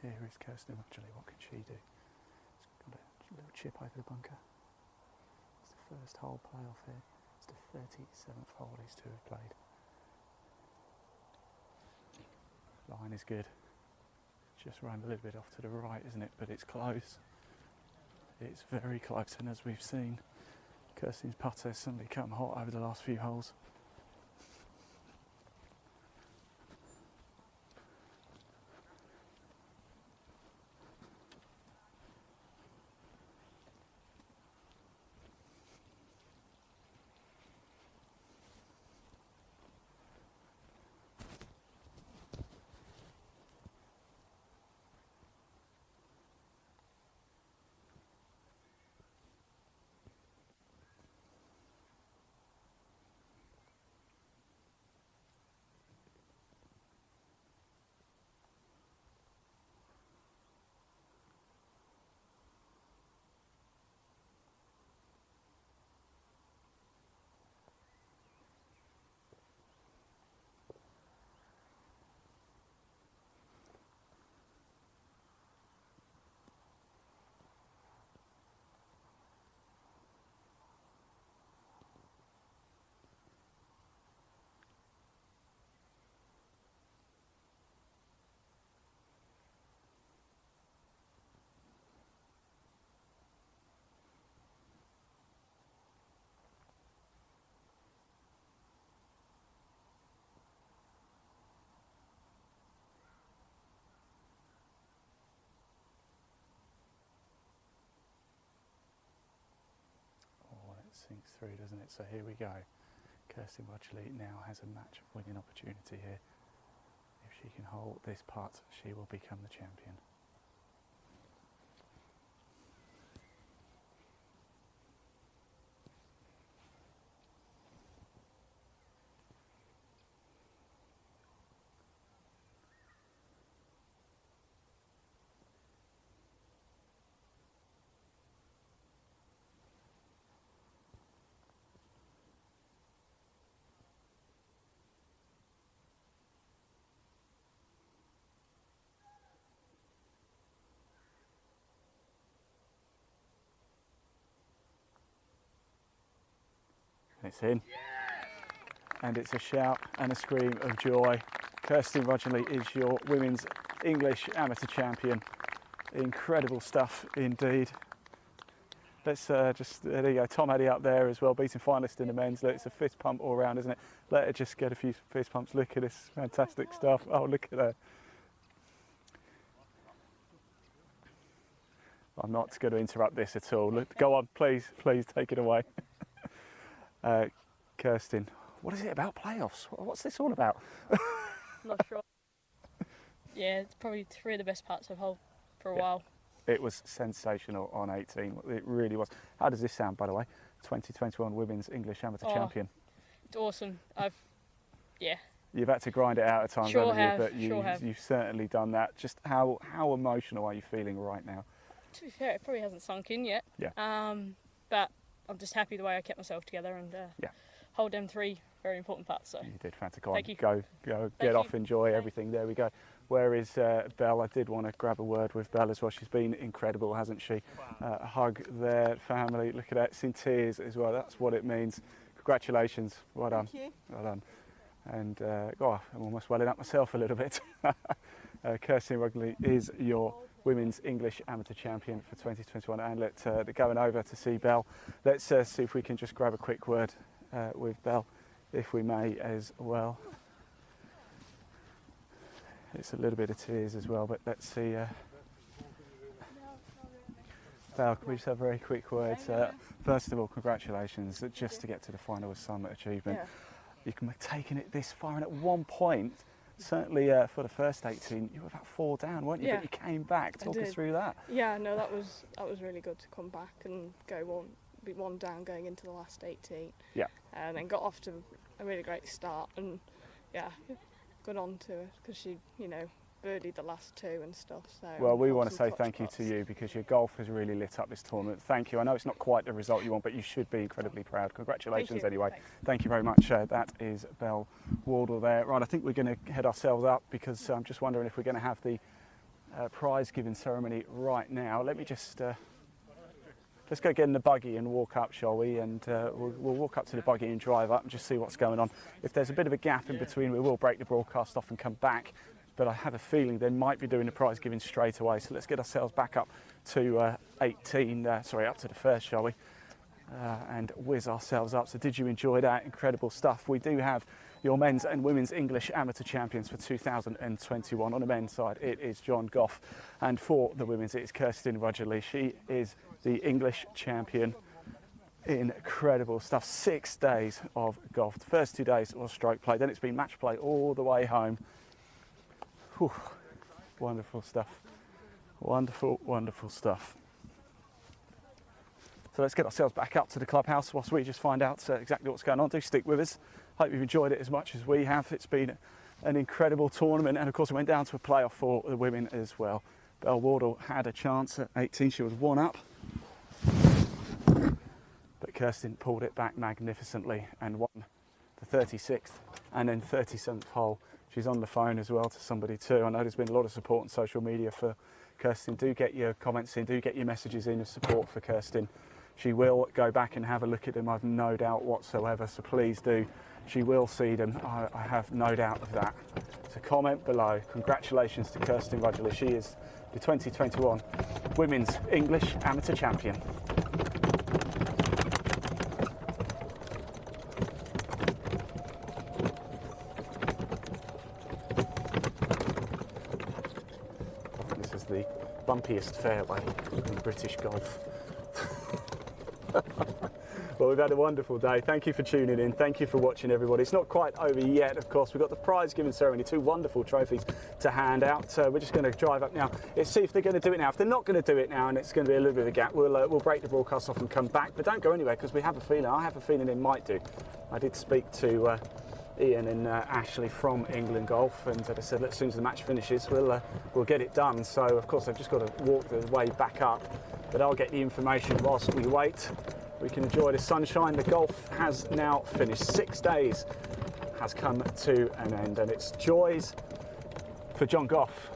Here is Kirsten Rudgeley, what can she do? She's got a little chip over the bunker. It's the first hole playoff here. It's the 37th hole these two have played. Line is good. Just ran a little bit off to the right, isn't it? But it's close. It's very close, and as we've seen, Kirsten's putter has suddenly come hot over the last few holes. sinks through, doesn't it? So here we go. Kirsten Rudgeley now has a match-winning opportunity here. If she can hold this putt, she will become the champion. It's in, and it's a shout and a scream of joy. Kirsten Rudgeley is your women's English amateur champion. Incredible stuff indeed. Let's there you go, Tom Addy up there as well, beating finalist in the men's. Look, it's a fist pump all round, isn't it? Let her just get a few fist pumps. Look at this fantastic stuff. Oh, look at her. I'm not going to interrupt this at all. Look, go on, please take it away. Kirsten, what is it about playoffs? What's this all about? Not sure. Yeah, it's probably 3 of the best parts I've held for a while. It was sensational on 18. It really was. How does this sound, by the way? 2021 Women's English Amateur Champion. It's awesome. You've had to grind it out at times, haven't you? But you've certainly done that. Just how emotional are you feeling right now? To be fair, it probably hasn't sunk in yet. Yeah. But I'm just happy the way I kept myself together and hold them 3 very important parts. So you did fantastic. Go, get off, enjoy everything. There we go. Where is Belle? I did want to grab a word with Belle as well. She's been incredible, hasn't she? A hug there, family. Look at that, it's in tears as well. That's what it means. Congratulations. Well done. Thank you. Well done. And I'm almost welling up myself a little bit. Kirsten Rudgeley is your Women's English Amateur Champion for 2021. And they're going over to see Belle. Let's see if we can just grab a quick word with Belle, if we may, as well. It's a little bit of tears as well, but let's see. Belle, can we just have a very quick word? First of all, congratulations. Just to get to the final was some achievement. Yeah. You can have taken it this far, and at one point, certainly for the first 18, you were about 4 down, weren't you? Yeah. But you came back. Talk us through that. Yeah, no, that was really good to come back and be 1 down going into the last 18. Yeah. And then got off to a really great start, and good on to her because she, birdied the last 2 and stuff. So well, we want to say thank you to you because your golf has really lit up this tournament. Thank you. I know it's not quite the result you want, but you should be incredibly proud. Congratulations anyway. Thanks. Thank you very much. That is Belle Wardle there. Right, I think we're going to head ourselves up because I'm just wondering if we're going to have the prize giving ceremony right now. Let me just let's go get in the buggy and walk up, shall we? And we'll walk up to the buggy and drive up and just see what's going on. If there's a bit of a gap in between, we will break the broadcast off and come back. But I have a feeling they might be doing the prize giving straight away. So let's get ourselves back up to 18, up to the first, shall we? And whiz ourselves up. So did you enjoy that? Incredible stuff. We do have your men's and women's English amateur champions for 2021. On the men's side, it is John Gough. And for the women's, it is Kirsten Rudgeley. She is the English champion. Incredible stuff. 6 days of golf. The first 2 days was stroke play. Then it's been match play all the way home. Whew. Wonderful stuff. Wonderful, wonderful stuff. So let's get ourselves back up to the clubhouse whilst we just find out exactly what's going on. Do stick with us. Hope you've enjoyed it as much as we have. It's been an incredible tournament, and of course it went down to a playoff for the women as well. Belle Wardle had a chance at 18. She was 1 up, but Kirsten pulled it back magnificently and won the 36th and then 37th hole. She's on the phone as well to somebody too. I know there's been a lot of support on social media for Kirsten. Do get your comments in, do get your messages in of support for Kirsten. She will go back and have a look at them, I've no doubt whatsoever, so please do. She will see them, I have no doubt of that. So comment below. Congratulations to Kirsten Rudgeley. She is the 2021 Women's English Amateur Champion. The bumpiest fairway in British golf. Well, we've had a wonderful day. Thank you for tuning in. Thank you for watching, everybody. It's not quite over yet, of course. We've got the prize giving ceremony, 2 wonderful trophies to hand out. We're just going to drive up now. Let's see if they're going to do it now. If they're not going to do it now and it's going to be a little bit of a gap, we'll break the broadcast off and come back. But don't go anywhere, because we have a feeling, I have a feeling it might do. I did speak to Ian and Ashley from England Golf, and they said as soon as the match finishes, we'll get it done. So, of course, they've just got to walk the way back up. But I'll get the information whilst we wait. We can enjoy the sunshine. The golf has now finished. 6 days has come to an end, and it's joys for John Gough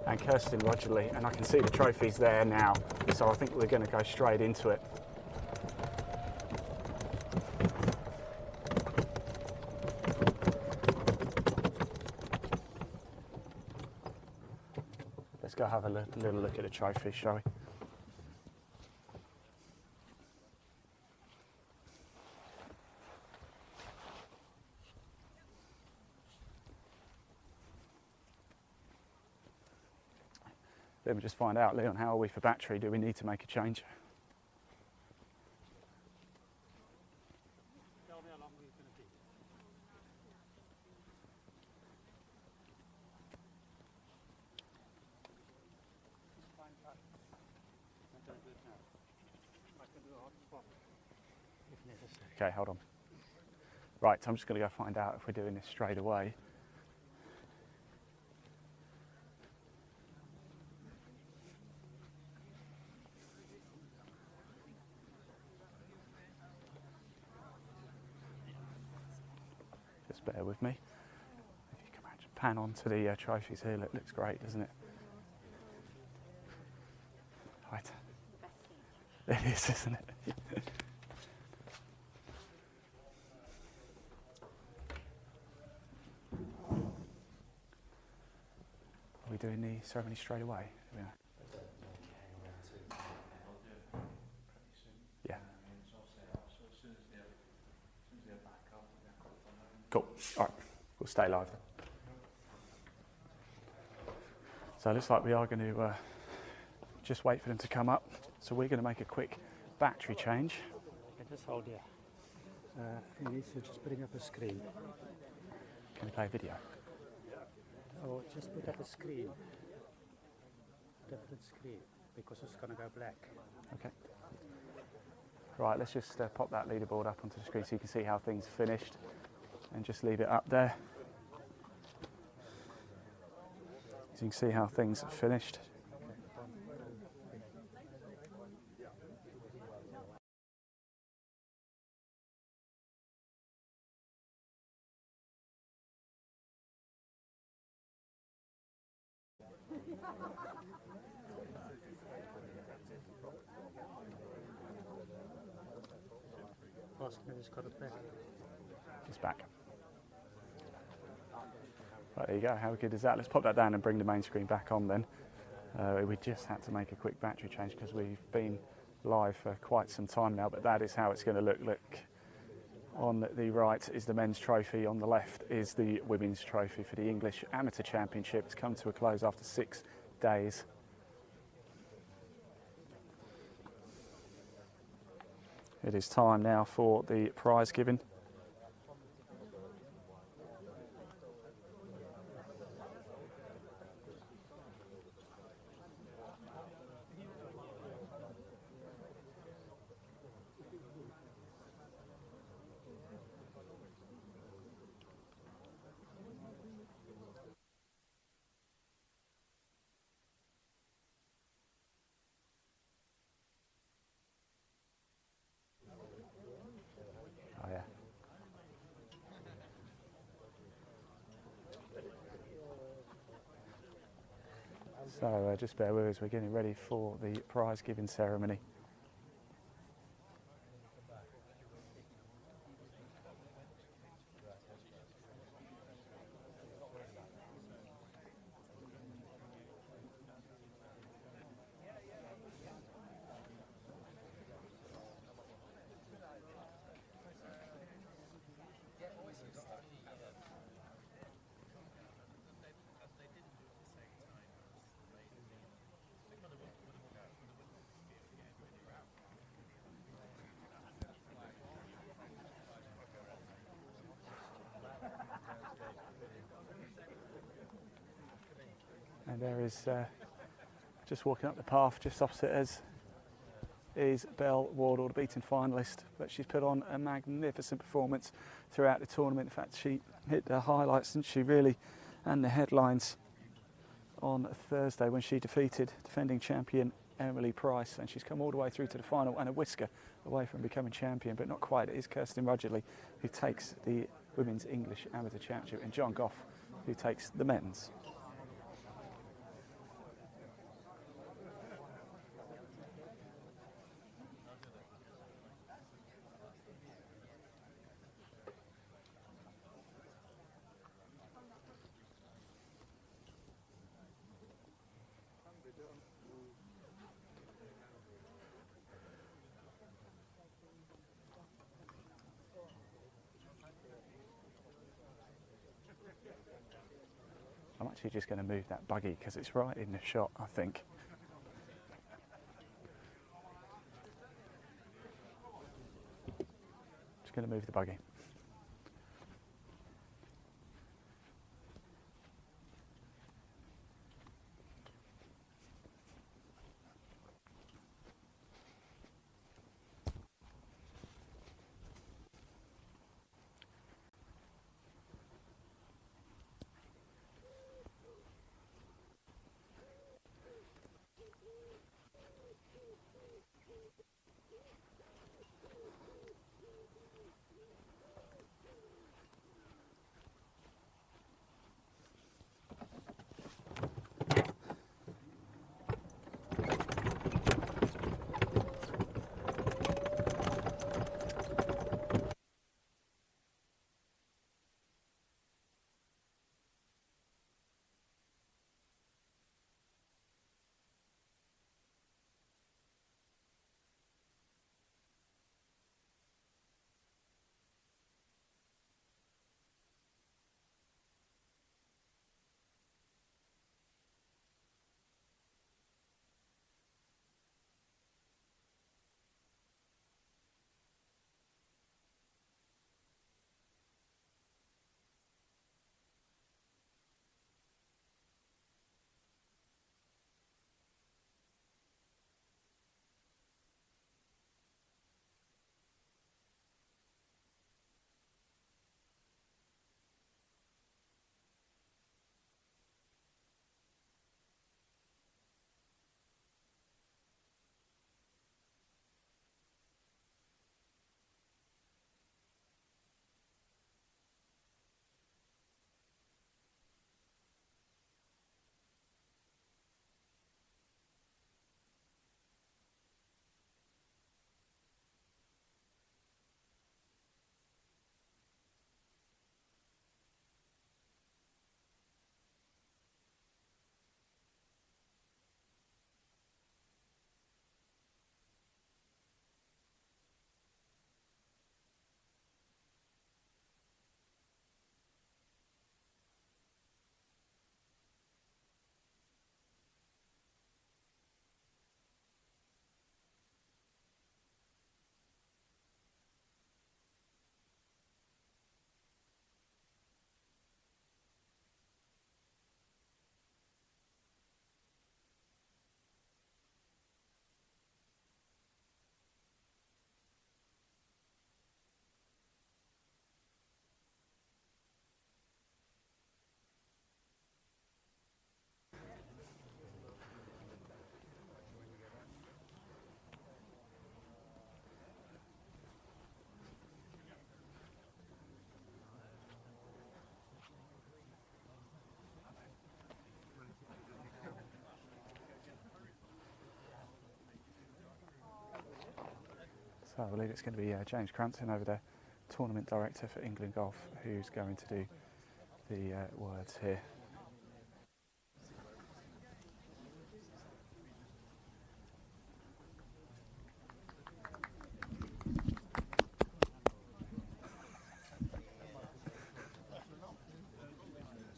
and Kirsten Rudgeley, and I can see the trophies there now, so I think we're going to go straight into it. Let's go have a little look at the trophies, shall we? Let me just find out, Leon, how are we for battery? Do we need to make a change? Tell me how long we're going to be. I can do a hot spot if necessary. Okay, hold on. Right, so I'm just going to go find out if we're doing this straight away. Just bear with me. If you can pan onto the trophies here, it looks great, doesn't it? Right. It is, isn't it? Are we doing the ceremony straight away? Yeah. Yeah. Cool. All right. We'll stay live then. So it looks like we are going to just wait for them to come up. So we're going to make a quick battery change. Just hold here. You need to just bring up a screen. Can we play a video? Or just put up a screen. Different screen, because it's going to go black. Okay. Right, let's just pop that leaderboard up onto the screen so you can see how things finished, and just leave it up there. So you can see how things finished. It's got it back. It's back. Right, there you go. How good is that? Let's pop that down and bring the main screen back on then. We just had to make a quick battery change because we've been live for quite some time now, but that is how it's going to look. Look, on the right is the men's trophy, on the left is the women's trophy for the English Amateur Championship. It's come to a close after 6 days. It is time now for the prize giving. Oh yeah. So just bear with us, we're getting ready for the prize giving ceremony. And there is, just walking up the path, just opposite us, is Belle Wardle, the beaten finalist. But she's put on a magnificent performance throughout the tournament. In fact, she hit the highlights, didn't she, really, and the headlines on Thursday when she defeated defending champion Emily Price, and she's come all the way through to the final and a whisker away from becoming champion, but not quite. It is Kirsten Rudgeley who takes the Women's English Amateur Championship, and John Gough who takes the men's. I'm actually just going to move that buggy because it's right in the shot, I think. Just going to move the buggy. So I believe it's going to be James Crampton over there, tournament director for England Golf, who's going to do the words here.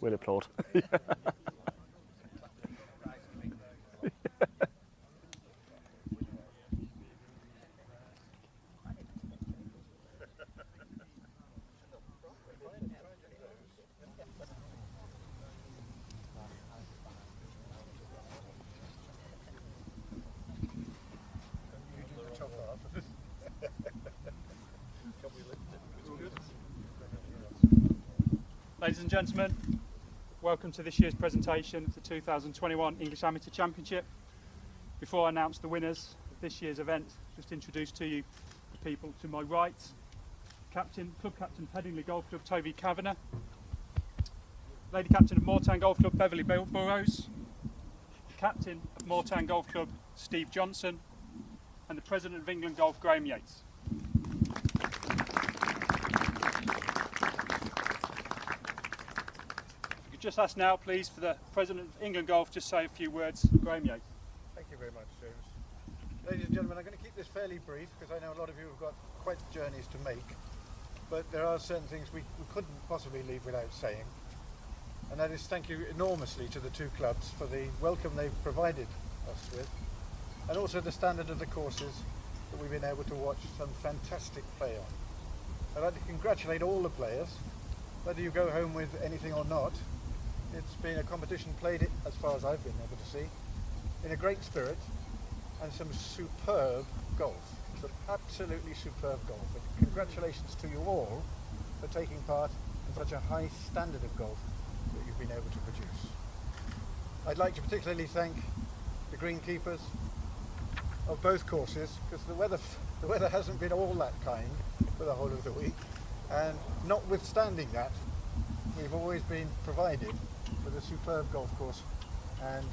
We'll applaud. Ladies and gentlemen, welcome to this year's presentation of the 2021 English Amateur Championship. Before I announce the winners of this year's event, just introduce to you the people to my right. Club Captain Headingley Golf Club, Toby Kavanagh. Lady Captain of Moortown Golf Club, Beverly Burrows. Captain of Moortown Golf Club, Steve Johnson. And the President of England Golf, Graham Yates. Just ask now, please, for the President of England Golf, just say a few words. Graham Yates. Thank you very much, James. Ladies and gentlemen, I'm going to keep this fairly brief because I know a lot of you have got quite journeys to make, but there are certain things we couldn't possibly leave without saying, and that is thank you enormously to the two clubs for the welcome they've provided us with, and also the standard of the courses that we've been able to watch some fantastic play on. I'd like to congratulate all the players, whether you go home with anything or not. It's been a competition played, as far as I've been able to see, in a great spirit and some superb golf. Some absolutely superb golf. And congratulations to you all for taking part in such a high standard of golf that you've been able to produce. I'd like to particularly thank the greenkeepers of both courses, because the weather hasn't been all that kind for the whole of the week, and notwithstanding that, we've always been provided with a superb golf course, and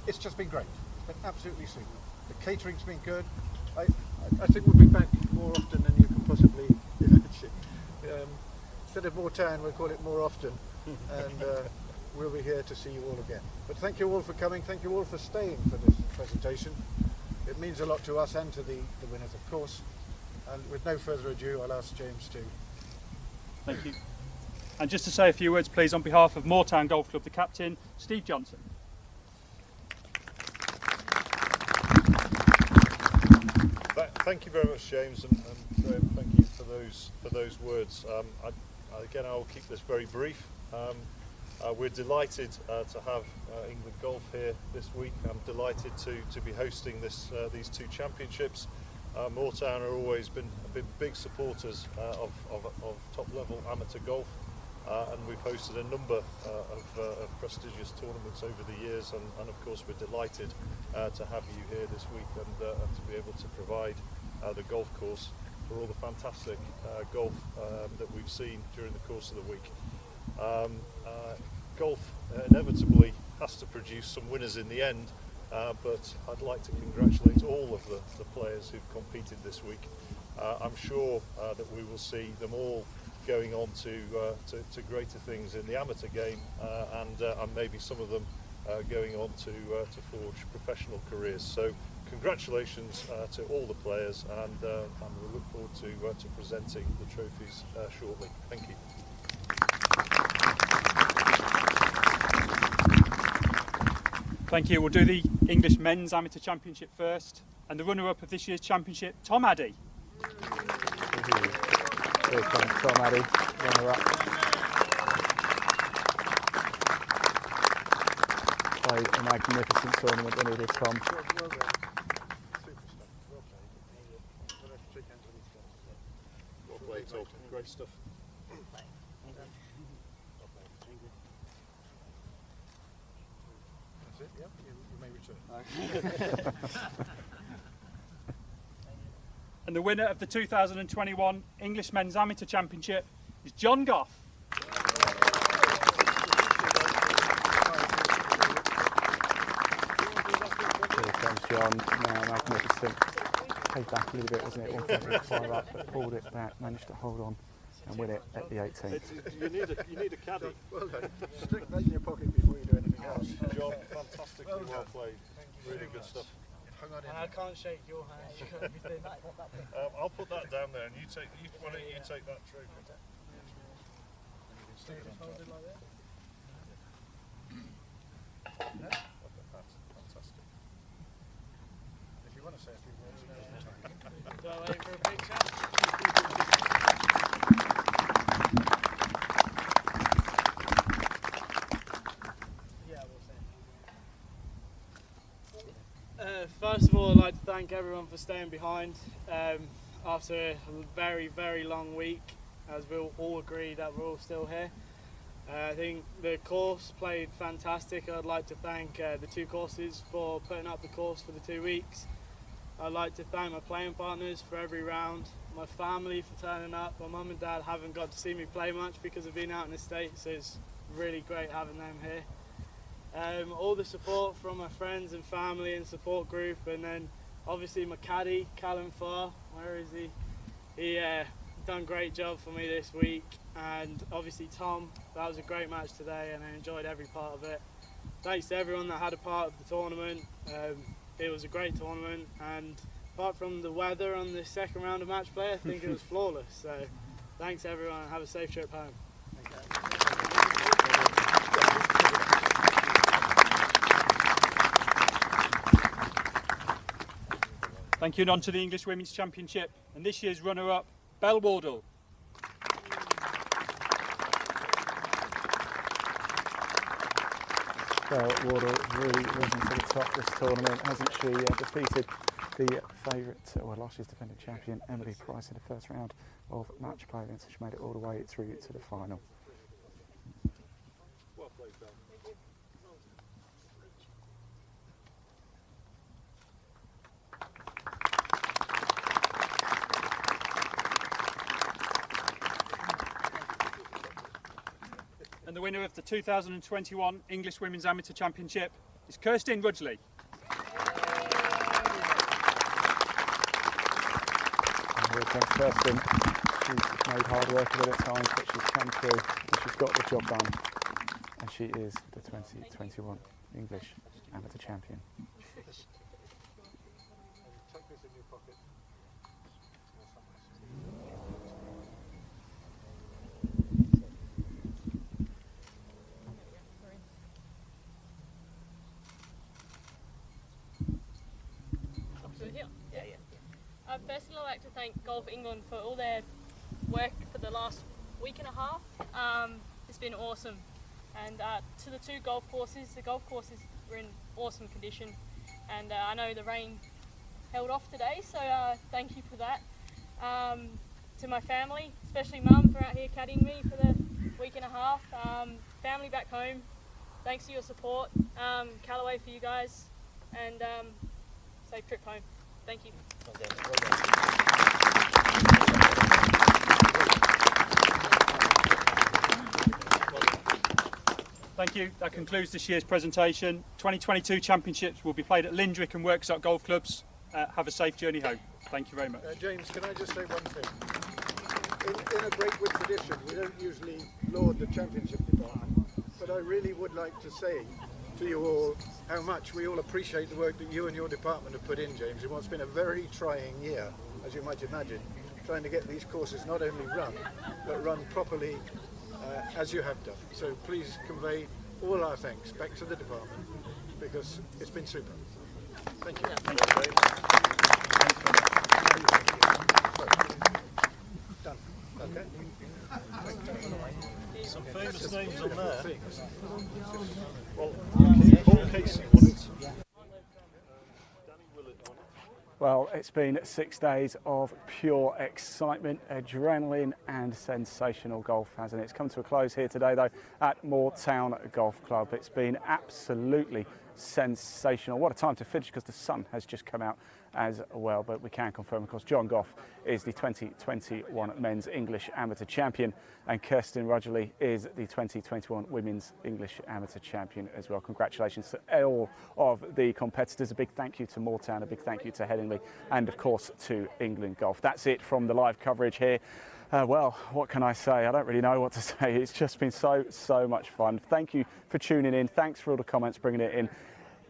it's just been great. It's been absolutely super. The catering's been good. I think we'll be back more often than you can possibly imagine. Instead of more town, we'll call it more often, and we'll be here to see you all again. But thank you all for coming. Thank you all for staying for this presentation. It means a lot to us and to the winners, of course. And with no further ado, I'll ask James to. Thank you. And just to say a few words, please, on behalf of Moortown Golf Club, the captain, Steve Johnson. Thank you very much, James, and Graham, thank you for those words. Again, I'll keep this very brief. We're delighted to have England Golf here this week. I'm delighted to be hosting these two championships. Moortown have always been big supporters of top-level amateur golf, and we've hosted a number of prestigious tournaments over the years, and of course we're delighted to have you here this week and to be able to provide the golf course for all the fantastic golf that we've seen during the course of the week. Golf inevitably has to produce some winners in the end, but I'd like to congratulate all of the players who've competed this week. I'm sure that we will see them all going on to greater things in the amateur game, and maybe some of them going on to forge professional careers. So congratulations to all the players, and we look forward to presenting the trophies shortly. Thank you. Thank you. We'll do the English Men's Amateur Championship first, and the runner-up of this year's championship, Tom Addy. Here comes Tom Addy, runner-up. Played a magnificent tournament, didn't he, this Tom? Well done. Super stuff. Well played. We'll have to shake hands with these guys. Well played, Tom. Great stuff. That's it, yeah? You may return. And the winner of the 2021 English Men's Amateur Championship is John Gough. Here comes John, now magnificent. Played back a little bit, wasn't it? 1.5 up, but pulled it back, managed to hold on and win it at the 18th. You need a caddy. Well done. Stick that in your pocket before you do anything else. John, fantastically well played. Really good stuff. Hung on in And I can't shake your hand. You've got everything. I'll put that down there, and why don't you take that trophy? Hold it like that. That's fantastic. If you want to say a few words, now's the time. Do I wait for a picture? Yeah, we'll say. First of all, I'd like to thank everyone for staying behind after a very, very long week, as we'll all agree that we're all still here. I think the course played fantastic. I'd like to thank the two courses for putting up the course for the 2 weeks. I'd like to thank my playing partners for every round, my family for turning up. My mum and dad haven't got to see me play much because of being out in the States, so it's really great having them here. All the support from my friends and family and support group, and then obviously my caddy, Callum Farr, where is he? He done a great job for me this week, and obviously Tom. That was a great match today and I enjoyed every part of it. Thanks to everyone that had a part of the tournament. It was a great tournament, and apart from the weather on the second round of match play, I think it was flawless. So thanks everyone and have a safe trip home. Thank you, and on to the English Women's Championship and this year's runner-up, Wardle. Wardle really risen to the top this tournament, hasn't she? Defeated the favourite, well, last year's defending champion, Emily Price, in the first round of match play events. She made it all the way through to the final. Well played, Dan. And the winner of the 2021 English Women's Amateur Championship is Kirsten Rudgeley. Well done, Kirsten. She's made hard work of it at times, but she's come through and she's got the job done. And she is the 2021 English Amateur Champion. Tuck this in your pocket. Firstly, I'd like to thank Golf England for all their work for the last week and a half. It's been awesome. And to the two golf courses, the golf courses were in awesome condition. And I know the rain held off today, so thank you for that. To my family, especially Mum for out here caddying me for the week and a half. Family back home, thanks for your support. Callaway for you guys, and safe trip home. Thank you. Thank you. That concludes this year's presentation. 2022 championships will be played at Lindrick and Worksop Golf Clubs. Have a safe journey home. Thank you very much. James, can I just say one thing? In a break with tradition, we don't usually laud the championship department, but I really would like to say to you all how much we all appreciate the work that you and your department have put in, James, in what's been a very trying year, as you might imagine, trying to get these courses not only run, but run properly as you have done. So please convey all our thanks back to the department, because it's been super. Thank you. Thank you, James. Done. Okay. Some famous names on there. Things. Well, Paul Casey won it. Well, it's been 6 days of pure excitement, adrenaline and sensational golf, hasn't it? It's come to a close here today, though, at Moortown Golf Club. It's been absolutely sensational. What a time to finish, because the sun has just come out as well. But we can confirm, of course, John Gough is the 2021 Men's English Amateur Champion, and Kirsten Rudgeley is the 2021 Women's English Amateur Champion as well. Congratulations to all of the competitors. A big thank you to Moortown, a big thank you to Headingley, and of course to England Golf. That's it from the live coverage here. Well, what can I say? I don't really know what to say. It's just been so much fun. Thank you for tuning in. Thanks for all the comments, bringing it in.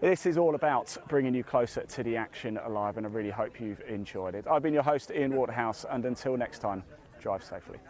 This is all about bringing you closer to the action live, and I really hope you've enjoyed it. I've been your host, Ian Waterhouse, and until next time, drive safely.